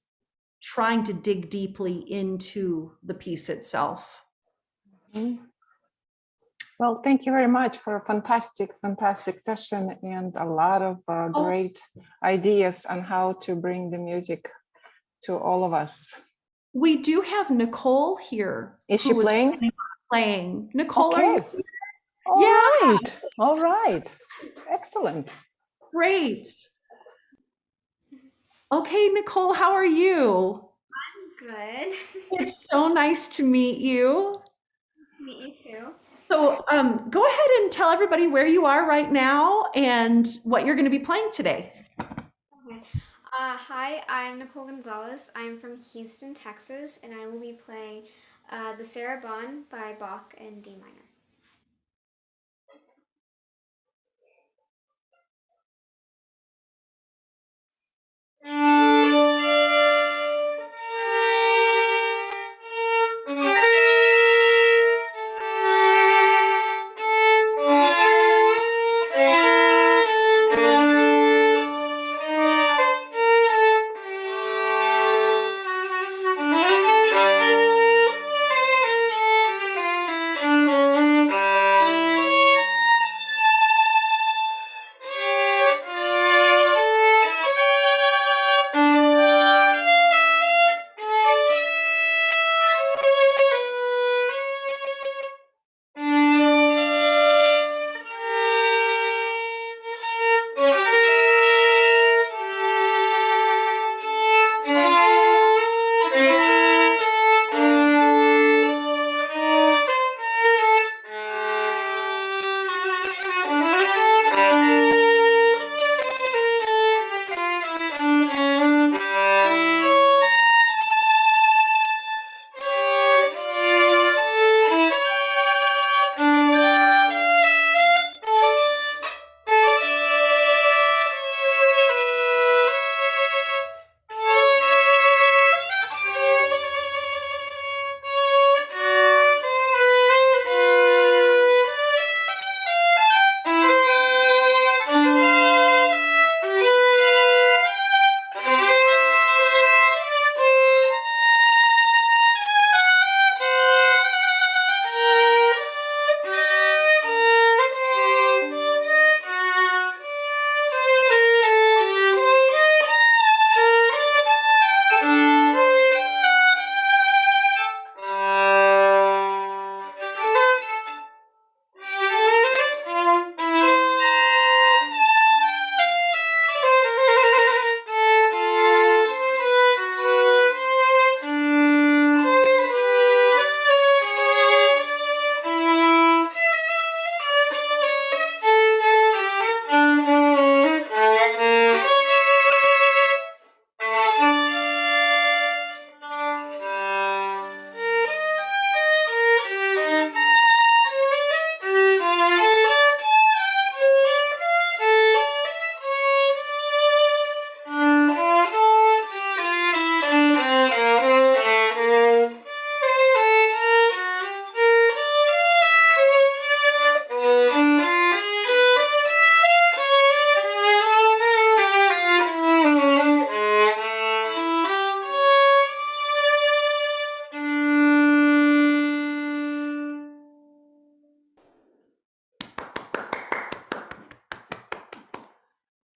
trying to dig deeply into the piece itself. Mm-hmm. Well, thank you very much for a fantastic session and a lot of great ideas on how to bring the music to all of us. We do have Nicole here. Is she playing? Playing. Nicole, okay. Are you here? All right. Excellent. Great. Okay, Nicole, how are you? I'm good. It's so nice to meet you. Nice to meet you too. So go ahead and tell everybody where you are right now and what you're going to be playing today. Okay. Hi, I'm Nicole Gonzales. I'm from Houston, Texas, and I will be playing the Sarabande by Bach in D minor.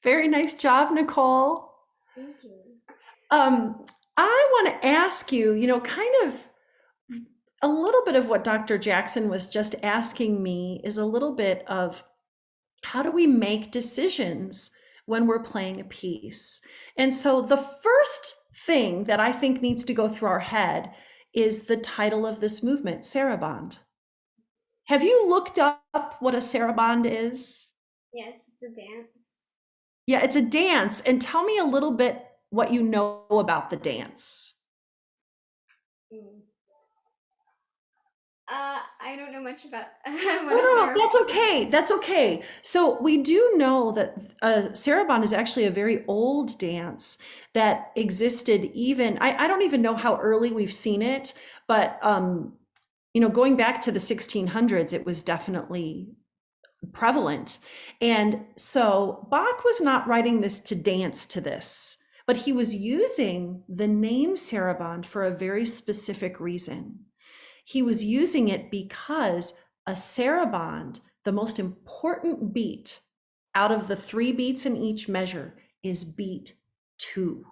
Very nice job, Nicole. Thank you. I want to ask you, kind of a little bit of what Dr. Jackson was just asking me is a little bit of how do we make decisions when we're playing a piece? And so the first thing that I think needs to go through our head is the title of this movement, Sarabande. Have you looked up what a sarabande is? Yes, it's a dance. Yeah, it's a dance. And tell me a little bit what you know about the dance. I don't know much about what No, that's okay. That's okay. So we do know that sarabande is actually a very old dance that existed even, I don't even know how early we've seen it, but going back to the 1600s, it was definitely prevalent. And so Bach was not writing this to dance to this, but he was using the name sarabande for a very specific reason. He was using it because a sarabande, the most important beat out of the 3 beats in each measure, is beat 2.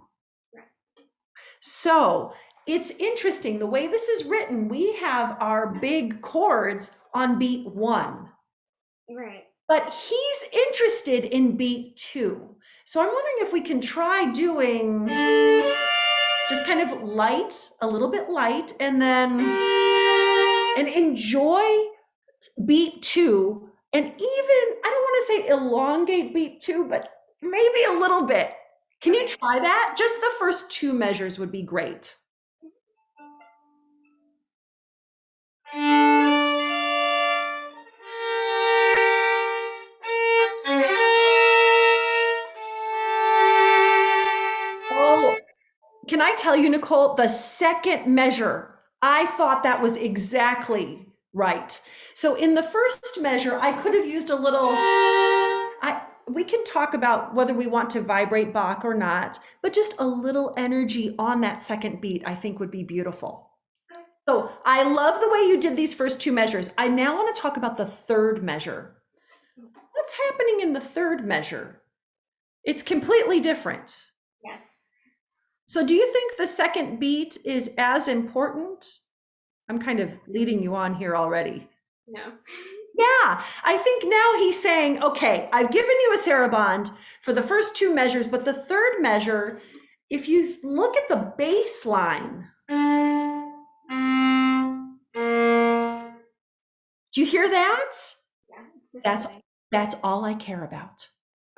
So it's interesting, the way this is written, we have our big chords on beat 1. Right. But he's interested in beat 2. So I'm wondering if we can try doing just kind of light, a little bit light, and enjoy beat 2. And even, I don't want to say elongate beat 2, but maybe a little bit. Can you try that? Just the first 2 measures would be great. Can I tell you, Nicole, the second measure, I thought that was exactly right. So in the first measure, I could have used a little, we can talk about whether we want to vibrate Bach or not, but just a little energy on that second beat, I think would be beautiful. So I love the way you did these first 2 measures. I now want to talk about the third measure. What's happening in the third measure? It's completely different. Yes. So do you think the second beat is as important? I'm kind of leading you on here already. No. Yeah, I think now he's saying, okay, I've given you a sarabande for the first 2 measures, but the third measure, if you look at the bass line, do you hear that? Yeah, that's all I care about.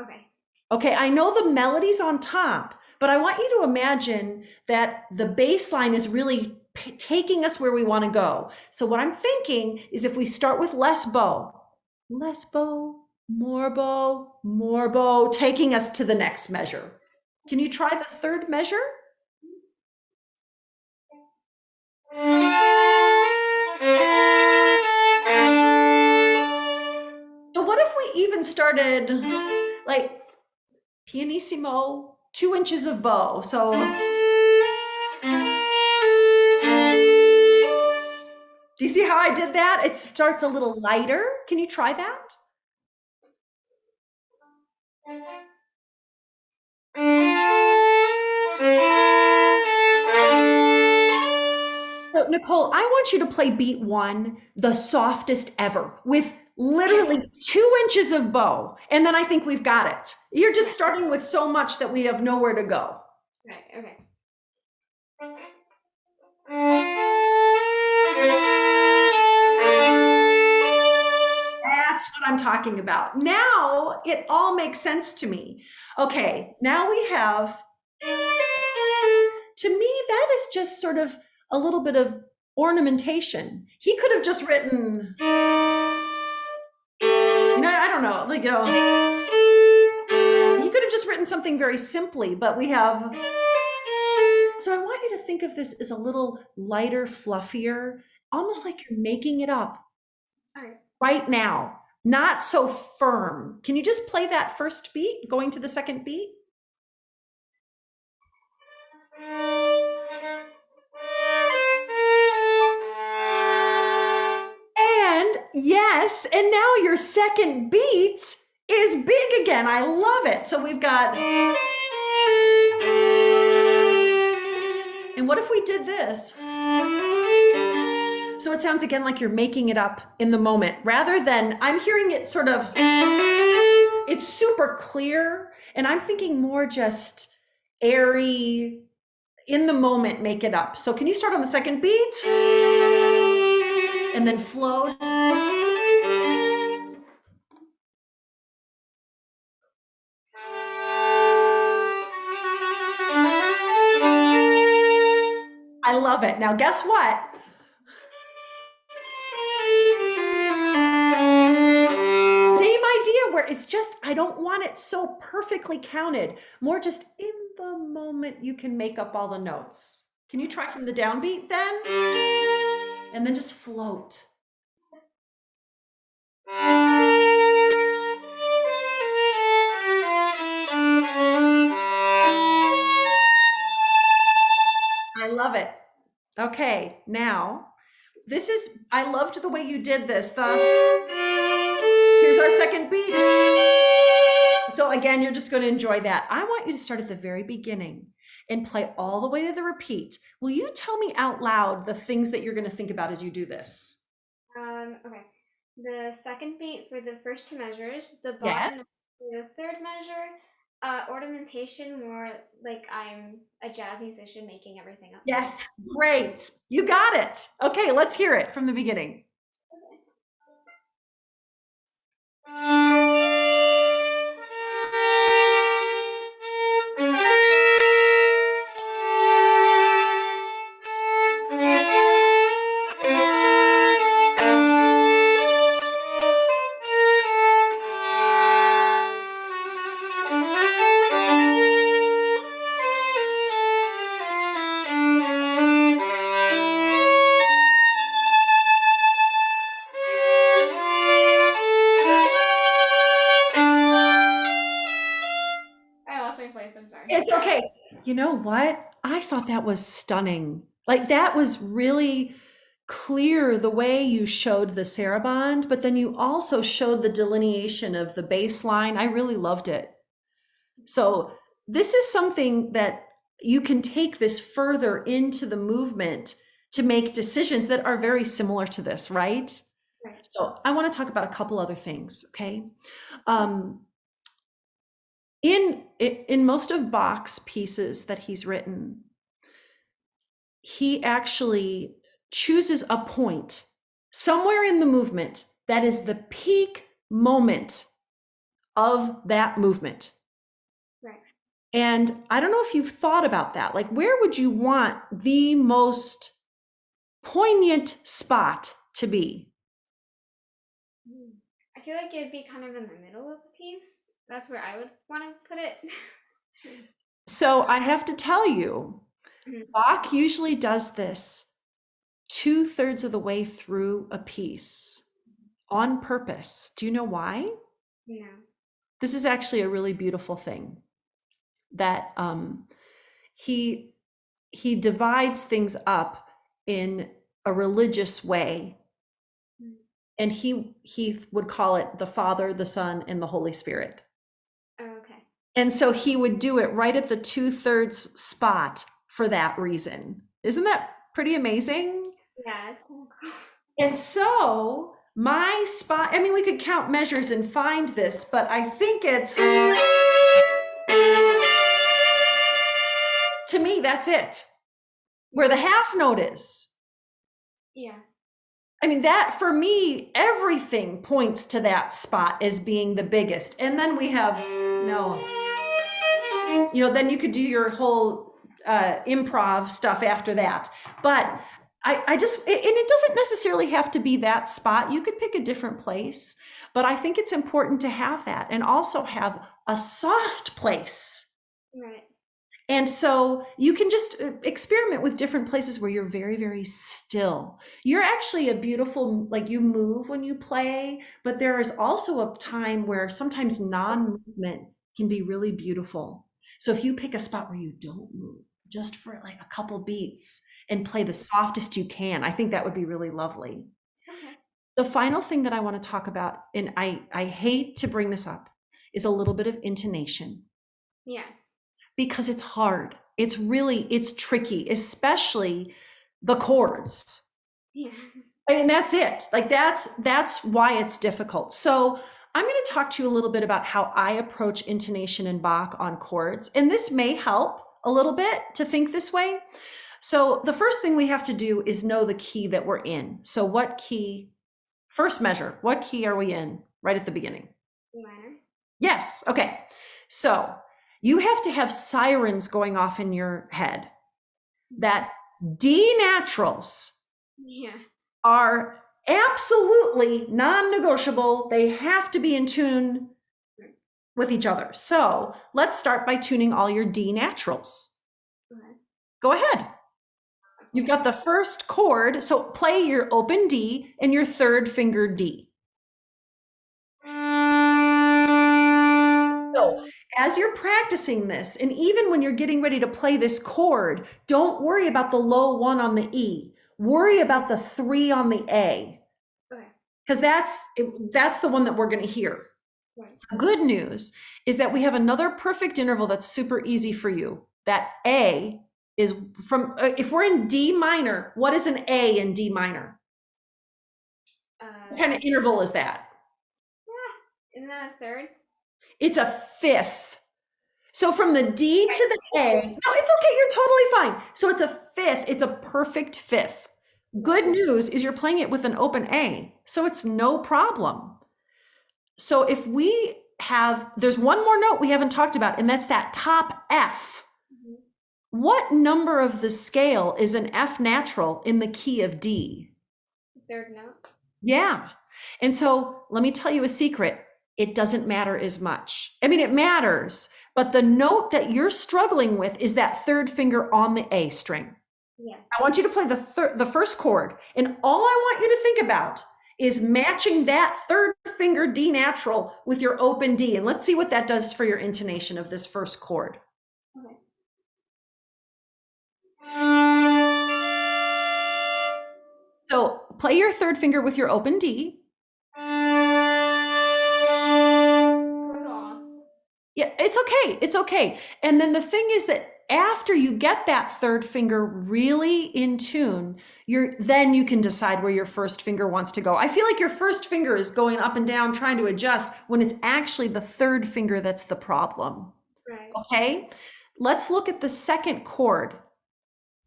Okay. Okay, I know the melody's on top, but I want you to imagine that the bass line is really taking us where we want to go. So what I'm thinking is if we start with less bow, more bow, taking us to the next measure. Can you try the third measure? So what if we even started like pianissimo, 2 inches of bow? So do you see how I did that? It starts a little lighter. Can you try that? So Nicole, I want you to play beat 1, the softest ever, with literally 2 inches of bow. And then I think we've got it. You're just starting with so much that we have nowhere to go. Right, okay. That's what I'm talking about. Now it all makes sense to me. Okay, now we have, to me, that is just sort of a little bit of ornamentation. He could have just written, I don't know, he could have just written something very simply, but we have, so I want you to think of this as a little lighter, fluffier, almost like you're making it up right now, not so firm. Can you just play that first beat, going to the second beat? And yes, and now your second beat is big again. I love it. So we've got, and what if we did this? So it sounds again like you're making it up in the moment rather than I'm hearing it sort of, it's super clear. And I'm thinking more just airy, in the moment, make it up. So can you start on the second beat and then float? I love it. Now, guess what? Same idea where it's just, I don't want it so perfectly counted. More just in the moment, you can make up all the notes. Can you try from the downbeat then? And then just float. I love it. Okay, now, this is, I loved the way you did this. Here's our second beat. So again, you're just going to enjoy that. I want you to start at the very beginning and play all the way to the repeat. Will you tell me out loud the things that you're going to think about as you do this? Okay. The second beat for the first two measures, the bottom for the third measure, ornamentation, more like I'm a jazz musician making everything up. Yes, great. You got it. Okay, let's hear it from the beginning. It's okay. You know what? I thought that was stunning. Like that was really clear the way you showed the saraband, but then you also showed the delineation of the bass line. I really loved it. So this is something that you can take this further into the movement to make decisions that are very similar to this, right? Right. So I want to talk about a couple other things, okay? In most of Bach's pieces that he's written, he actually chooses a point somewhere in the movement that is the peak moment of that movement. Right. And I don't know if you've thought about that. Like, where would you want the most poignant spot to be? I feel like it'd be kind of in the middle of the piece. That's where I would want to put it. So I have to tell you, Bach usually does this 2/3 of the way through a piece on purpose. Do you know why? No. This is actually a really beautiful thing that he divides things up in a religious way. And he would call it the Father, the Son, and the Holy Spirit. Oh, okay. And so he would do it right at the 2/3 spot for that reason. Isn't that pretty amazing? Yeah, it's cool. And so my spot, I mean, we could count measures and find this, but I think it's, to me, that's it. Where the half note is. Yeah. I mean, that for me, everything points to that spot as being the biggest. And then we have, then you could do your whole improv stuff after that. But I just, and it doesn't necessarily have to be that spot. You could pick a different place, but I think it's important to have that and also have a soft place. Right. And so you can just experiment with different places where you're very, very still. You're actually a beautiful, like you move when you play, but there is also a time where sometimes non-movement can be really beautiful. So if you pick a spot where you don't move, just for like a couple beats and play the softest you can, I think that would be really lovely. Okay. The final thing that I want to talk about, and I hate to bring this up, is a little bit of intonation. Yeah. Because it's hard. It's tricky, especially the chords. Yeah. I mean, that's it. Like that's why it's difficult. So I'm going to talk to you a little bit about how I approach intonation in Bach on chords. And this may help a little bit to think this way. So the first thing we have to do is know the key that we're in. So what key, first measure, what key are we in right at the beginning? D minor. Yes. Okay. So you have to have sirens going off in your head that D naturals Yeah. are absolutely non-negotiable. They have to be in tune with each other. So let's start by tuning all your D naturals. Okay. Go ahead. You've got the first chord. So play your open D and your third finger D. So as you're practicing this, and even when you're getting ready to play this chord, don't worry about the low 1 on the E. Worry about the 3 on the A. Okay. Because that's the one that we're going to hear. Right. The good news is that we have another perfect interval that's super easy for you. That A is from, if we're in D minor, what is an A in D minor? What kind of interval is that? Isn't that a third? It's a fifth. So from the D to the A, no, it's okay, you're totally fine. So it's a fifth, it's a perfect fifth. Good news is you're playing it with an open A, so it's no problem. So if we have, there's one more note we haven't talked about, and that's that top F. Mm-hmm. What number of the scale is an F natural in the key of D? Third note. Yeah. And so let me tell you a secret. It doesn't matter as much. I mean, it matters, but the note that you're struggling with is that third finger on the A string. Yeah. I want you to play the first chord, and all I want you to think about is matching that third finger D natural with your open D. And let's see what that does for your intonation of this first chord. Okay. So play your third finger with your open D. Yeah, it's okay. It's okay. And then the thing is that after you get that third finger really in tune, then you can decide where your first finger wants to go. I feel like your first finger is going up and down trying to adjust when it's actually the third finger that's the problem. Right. Okay? Let's look at the second chord.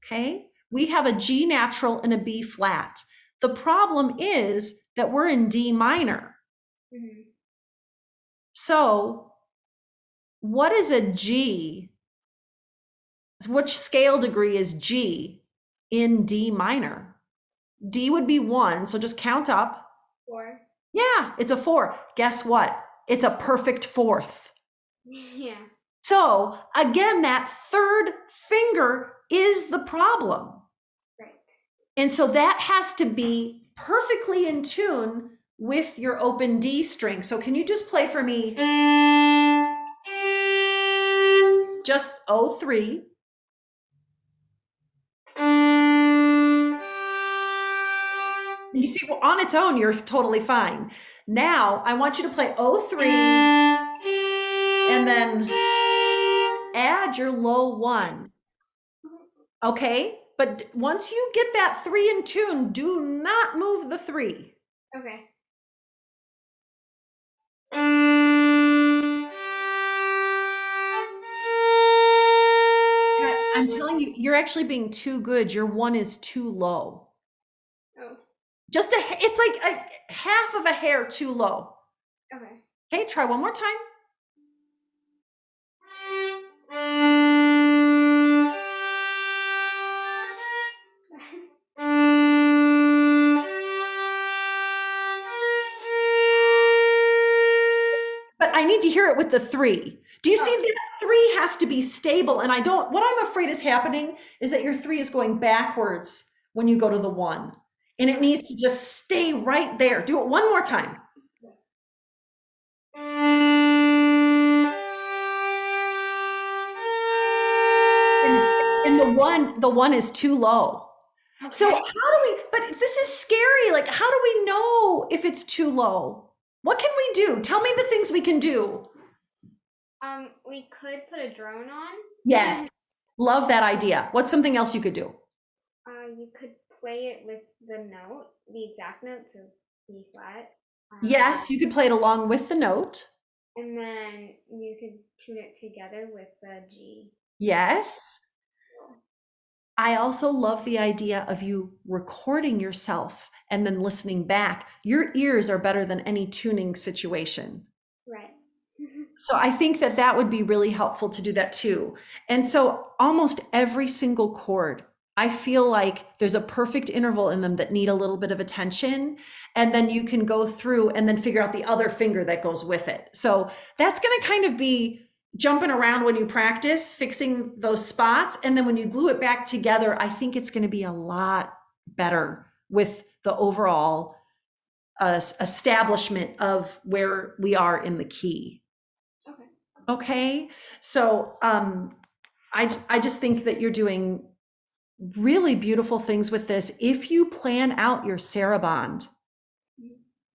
Okay? We have a G natural and a B flat. The problem is that we're in D minor. Mm-hmm. So what is a G? Which scale degree is G in D minor? D would be 1, so just count up. 4. Yeah, it's a 4. Guess what? It's a perfect fourth. Yeah. So again, that third finger is the problem. Right. And so that has to be perfectly in tune with your open D string. So can you just play for me? Just O3. You see, well, on its own, you're totally fine. Now, I want you to play O3 and then add your low 1. Okay? But once you get that 3 in tune, do not move the 3. Okay. I'm telling you, you're actually being too good. Your 1 is too low. Oh. Just it's like a half of a hair too low. Okay. Okay, try one more time. But I need to hear it with the 3. Do you see that 3 has to be stable? And what I'm afraid is happening is that your 3 is going backwards when you go to the 1. And it needs to just stay right there. Do it one more time. And the one is too low. Okay. So but this is scary. Like, how do we know if it's too low? What can we do? Tell me the things we can do. We could put a drone on. Yes, love that idea. What's something else you could do? You could play it with the note, the exact note, so B flat. Yes, you could play it along with the note. And then you could tune it together with the G. Yes. I also love the idea of you recording yourself and then listening back. Your ears are better than any tuning situation. Right. So I think that that would be really helpful to do that too. And so almost every single chord, I feel like there's a perfect interval in them that need a little bit of attention. And then you can go through and then figure out the other finger that goes with it. So that's going to kind of be jumping around when you practice, fixing those spots. And then when you glue it back together, I think it's going to be a lot better with the overall establishment of where we are in the key. Okay, so I just think that you're doing really beautiful things with this. If you plan out your saraband,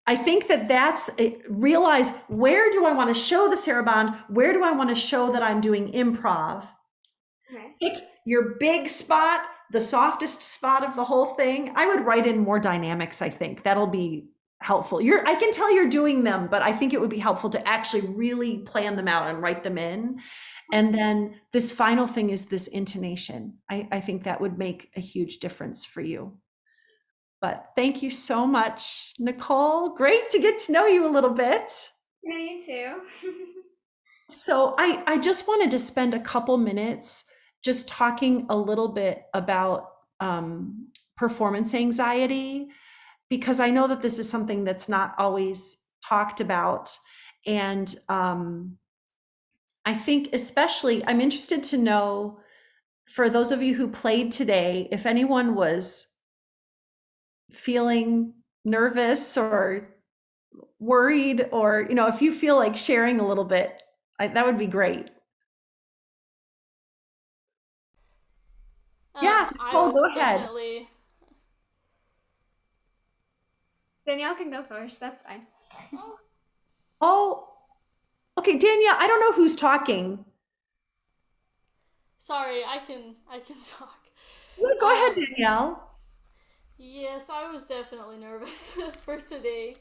I think that that's realize, where do I want to show the saraband? Where do I want to show that I'm doing improv? Okay. Pick your big spot, the softest spot of the whole thing. I would write in more dynamics. I think that'll be helpful. I can tell you're doing them, but I think it would be helpful to actually really plan them out and write them in. And then this final thing is this intonation. I think that would make a huge difference for you. But thank you so much, Nicole. Great to get to know you a little bit. Yeah, you too. So I just wanted to spend a couple minutes just talking a little bit about performance anxiety, because I know that this is something that's not always talked about. And I think especially, I'm interested to know, for those of you who played today, if anyone was feeling nervous or worried, or, if you feel like sharing a little bit, that would be great. Yeah, Nicole, go ahead. Danielle can go first. That's fine. Oh, okay, Danielle, I don't know who's talking. Sorry, I can talk. Yeah, go ahead, Danielle. Yes, I was definitely nervous for today,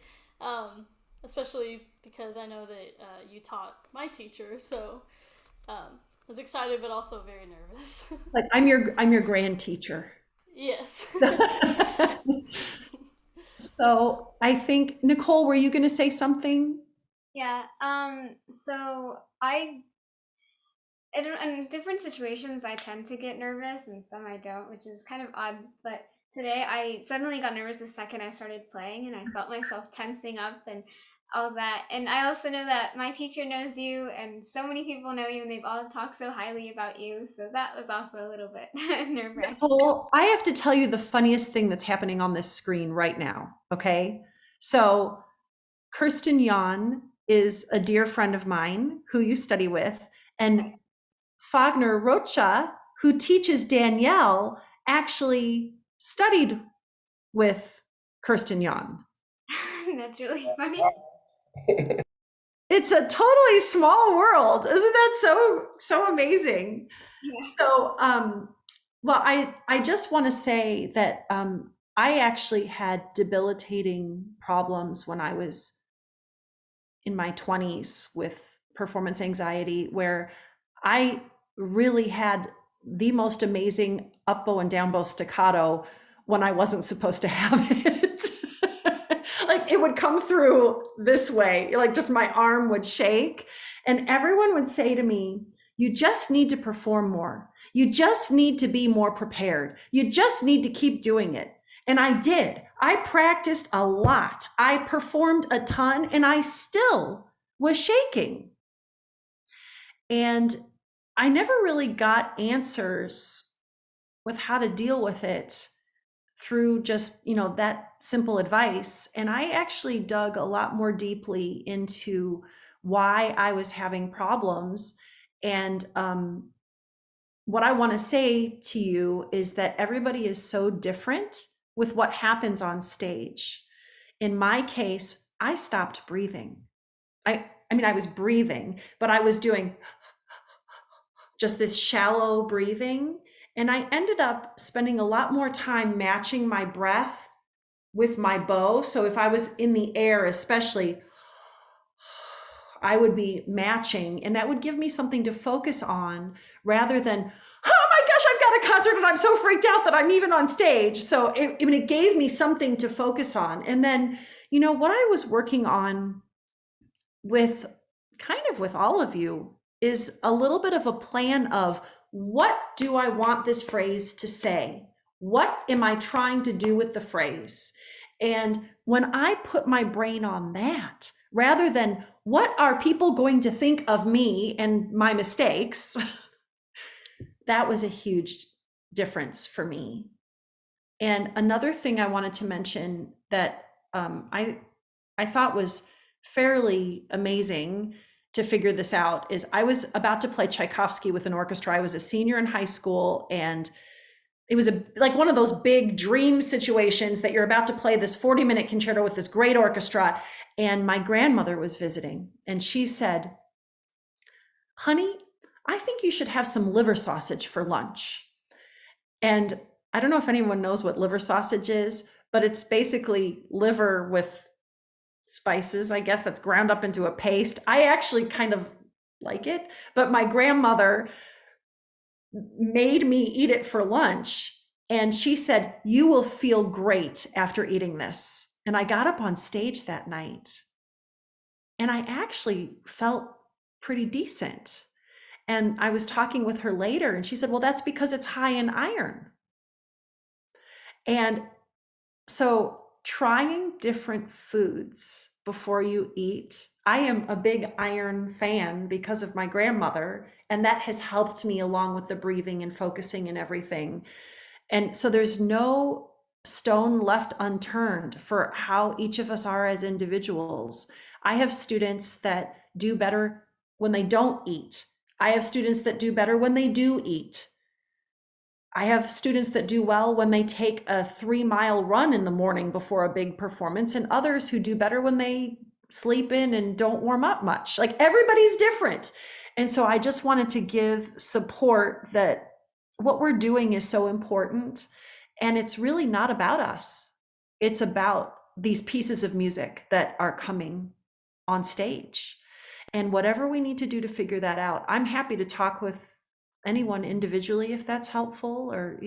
especially because I know that you taught my teacher, so I was excited but also very nervous. Like I'm your grand teacher. Yes. So I think, Nicole, were you going to say something? Yeah. So in different situations, I tend to get nervous, and some I don't, which is kind of odd. But today, I suddenly got nervous the second I started playing, and I felt myself tensing up and all that. And I also know that my teacher knows you, and so many people know you, and they've all talked so highly about you. So that was also a little bit nerve-wracking. Nicole, I have to tell you the funniest thing that's happening on this screen right now. Okay, so Kirsten Jan is a dear friend of mine who you study with, and Fagner Rocha, who teaches Danielle, actually studied with Kirsten Jan. That's really funny. It's a totally small world. Isn't that so amazing? Yeah. So, well, I just want to say that I actually had debilitating problems when I was in my 20s with performance anxiety, where I really had the most amazing up bow and down bow staccato when I wasn't supposed to have it. Like it would come through this way, like just my arm would shake. And everyone would say to me, you just need to perform more. You just need to be more prepared. You just need to keep doing it. And I did. I practiced a lot. I performed a ton, and I still was shaking. And I never really got answers with how to deal with it through just, that simple advice. And I actually dug a lot more deeply into why I was having problems. And what I want to say to you is that everybody is so different with what happens on stage. In my case, I stopped breathing. I I mean, I was breathing, but I was doing just this shallow breathing. And I ended up spending a lot more time matching my breath with my bow. So if I was in the air, especially, I would be matching, and that would give me something to focus on rather than, oh my gosh, I've got a concert and I'm so freaked out that I'm even on stage. So it gave me something to focus on. And then, what I was working on with all of you is a little bit of a plan of, what do I want this phrase to say? What am I trying to do with the phrase? And when I put my brain on that, rather than what are people going to think of me and my mistakes, that was a huge difference for me. And another thing I wanted to mention that I thought was fairly amazing to figure this out is I was about to play Tchaikovsky with an orchestra. I was a senior in high school, and it was like one of those big dream situations that you're about to play this 40-minute concerto with this great orchestra. And my grandmother was visiting, and she said, honey, I think you should have some liver sausage for lunch. And I don't know if anyone knows what liver sausage is, but it's basically liver with spices, I guess, that's ground up into a paste. I actually kind of like it, but my grandmother made me eat it for lunch. And she said, you will feel great after eating this. And I got up on stage that night, and I actually felt pretty decent. And I was talking with her later, and she said, well, that's because it's high in iron. And so trying different foods before you eat. I am a big iron fan because of my grandmother, and that has helped me along with the breathing and focusing and everything. And so there's no stone left unturned for how each of us are as individuals. I have students that do better when they don't eat. I have students that do better when they do eat. I have students that do well when they take a 3-mile run in the morning before a big performance, and others who do better when they sleep in and don't warm up much. Like, everybody's different. And so I just wanted to give support that what we're doing is so important, and it's really not about us. It's about these pieces of music that are coming on stage. And whatever we need to do to figure that out, I'm happy to talk with anyone individually if that's helpful, or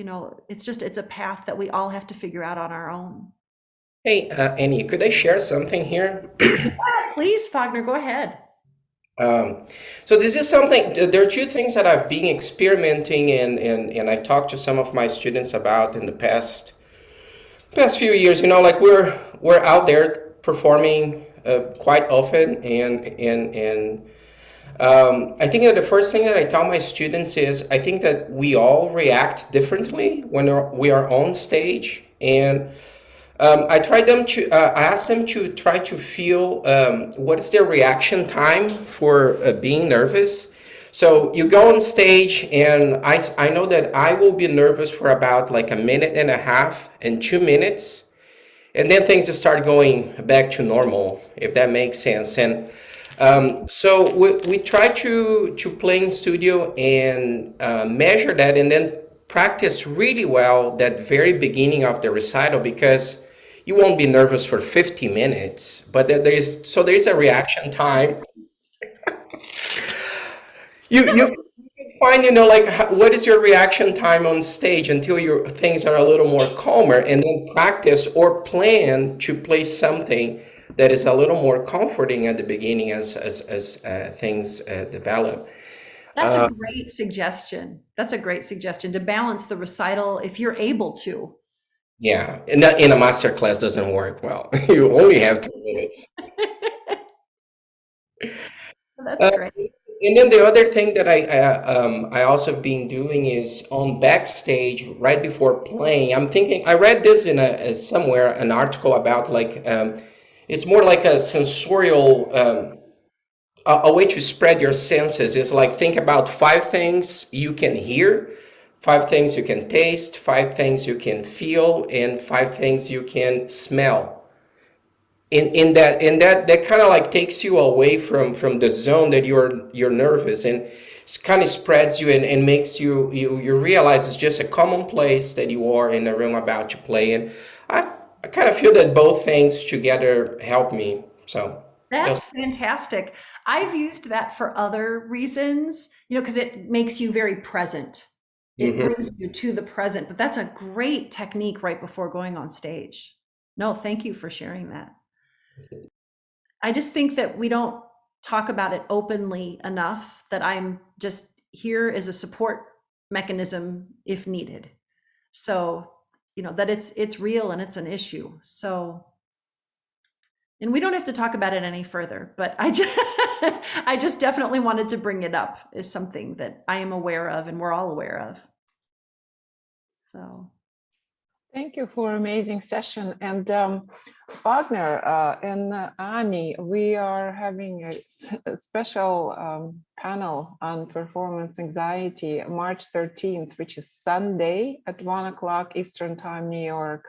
it's a path that we all have to figure out on our own. Hey, Annie, could I share something here? Please, Fagner, go ahead. So this is something, there are two things that I've been experimenting and I talked to some of my students about in the past few years. Like we're out there performing quite often, and I think that the first thing that I tell my students is I think that we all react differently when we are on stage, and I ask them to try to feel what is their reaction time for being nervous. So you go on stage, and I know that I will be nervous for about like a minute and a half and 2 minutes, and then things start going back to normal, if that makes sense. And so we try to play in studio and measure that, and then practice really well that very beginning of the recital, because you won't be nervous for 50 minutes, but there is a reaction time. you can find, like, what is your reaction time on stage until your things are a little more calmer, and then practice or plan to play something that is a little more comforting at the beginning as things develop. That's a great suggestion. That's a great suggestion to balance the recital if you're able to. Yeah, and that in a master class doesn't work well. You only have 3 minutes. That's great. And then the other thing that I also have been doing is on backstage right before playing. I'm thinking, I read this in somewhere, an article about like it's more like a sensorial a way to spread your senses. Is like, think about 5 things you can hear, 5 things you can taste, 5 things you can feel, and 5 things you can smell. that kind of like takes you away from the zone that you're nervous, and it kind of spreads you and makes you realize it's just a common place that you are in the room about to play. And I kind of feel that both things together help me. So That's fantastic. I've used that for other reasons, because it makes you very present. It brings you to the present, but that's a great technique right before going on stage. No, thank you for sharing that. I just think that we don't talk about it openly enough, that I'm just here as a support mechanism if needed. So, that it's real and it's an issue. So, and we don't have to talk about it any further, but I just definitely wanted to bring it up as something that I am aware of and we're all aware of. So. Thank you for amazing session. And Wagner and Ani, we are having a special panel on performance anxiety, March 13th, which is Sunday at 1 o'clock Eastern Time, New York.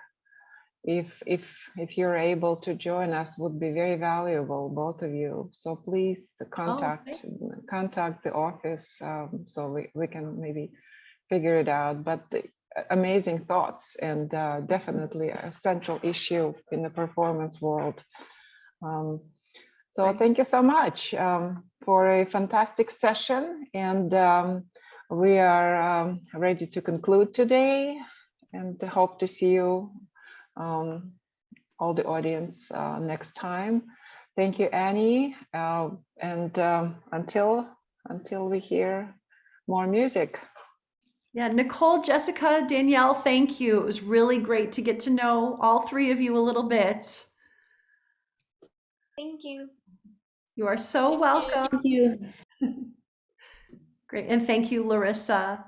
If you're able to join us, would be very valuable, both of you. So please contact the office so we can maybe figure it out. But amazing thoughts, and definitely a central issue in the performance world. So thank you so much for a fantastic session, and we are ready to conclude today, and hope to see you, all the audience, next time. Thank you, Annie, and until we hear more music. Yeah, Nicole, Jessica, Danielle, thank you. It was really great to get to know all three of you a little bit. Thank you. You are so welcome. Thank you. Great, and thank you, Larissa.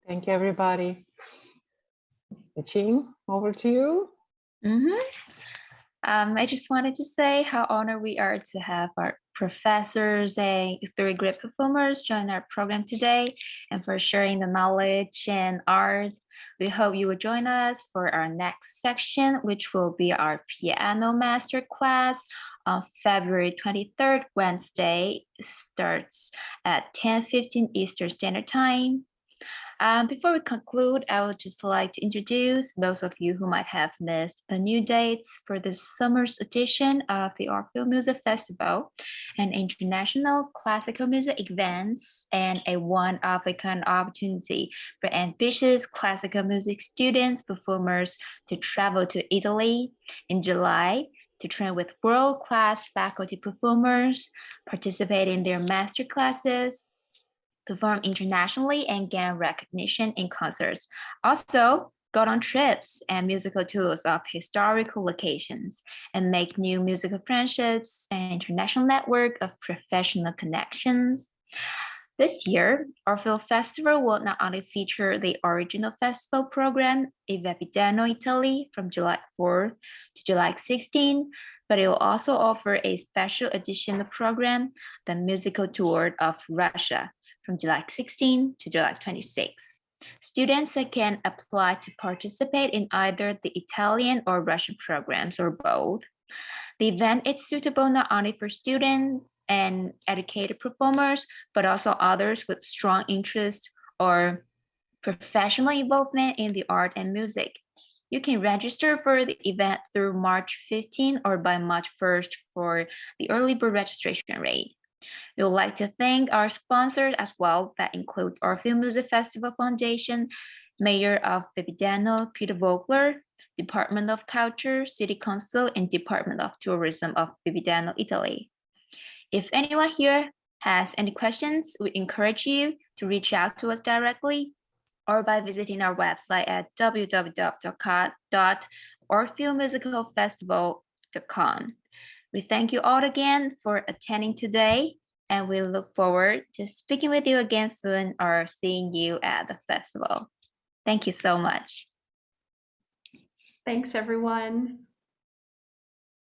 Thank you, everybody. Jean, over to you. I just wanted to say how honored we are to have our professors and three great performers join our program today, and for sharing the knowledge and art. We hope you will join us for our next section, which will be our piano masterclass on February 23rd, Wednesday. Starts at 10:15 Eastern Standard Time. Before we conclude, I would just like to introduce those of you who might have missed the new dates for the summer's edition of the Orfeo Music Festival, an international classical music event and a one-of-a-kind opportunity for ambitious classical music students, performers to travel to Italy in July to train with world-class faculty performers, participate in their master classes, perform internationally, and gain recognition in concerts. Also, go on trips and musical tours of historical locations and make new musical friendships and international network of professional connections. This year, our film festival will not only feature the original festival program, Il Vapiano Italy, from July 4th to July 16th, but it will also offer a special edition program, the musical tour of Russia, from July 16 to July 26. Students can apply to participate in either the Italian or Russian programs or both. The event is suitable not only for students and educated performers, but also others with strong interest or professional involvement in the art and music. You can register for the event through March 15 or by March 1st for the early bird registration rate. We would like to thank our sponsors as well, that include Orfeo Music Festival Foundation, Mayor of Vividiano, Peter Vogler, Department of Culture, City Council, and Department of Tourism of Vividiano, Italy. If anyone here has any questions, we encourage you to reach out to us directly or by visiting our website at www.orfeomusicalfestival.com. We thank you all again for attending today, and we look forward to speaking with you again soon or seeing you at the festival. Thank you so much. Thanks, everyone.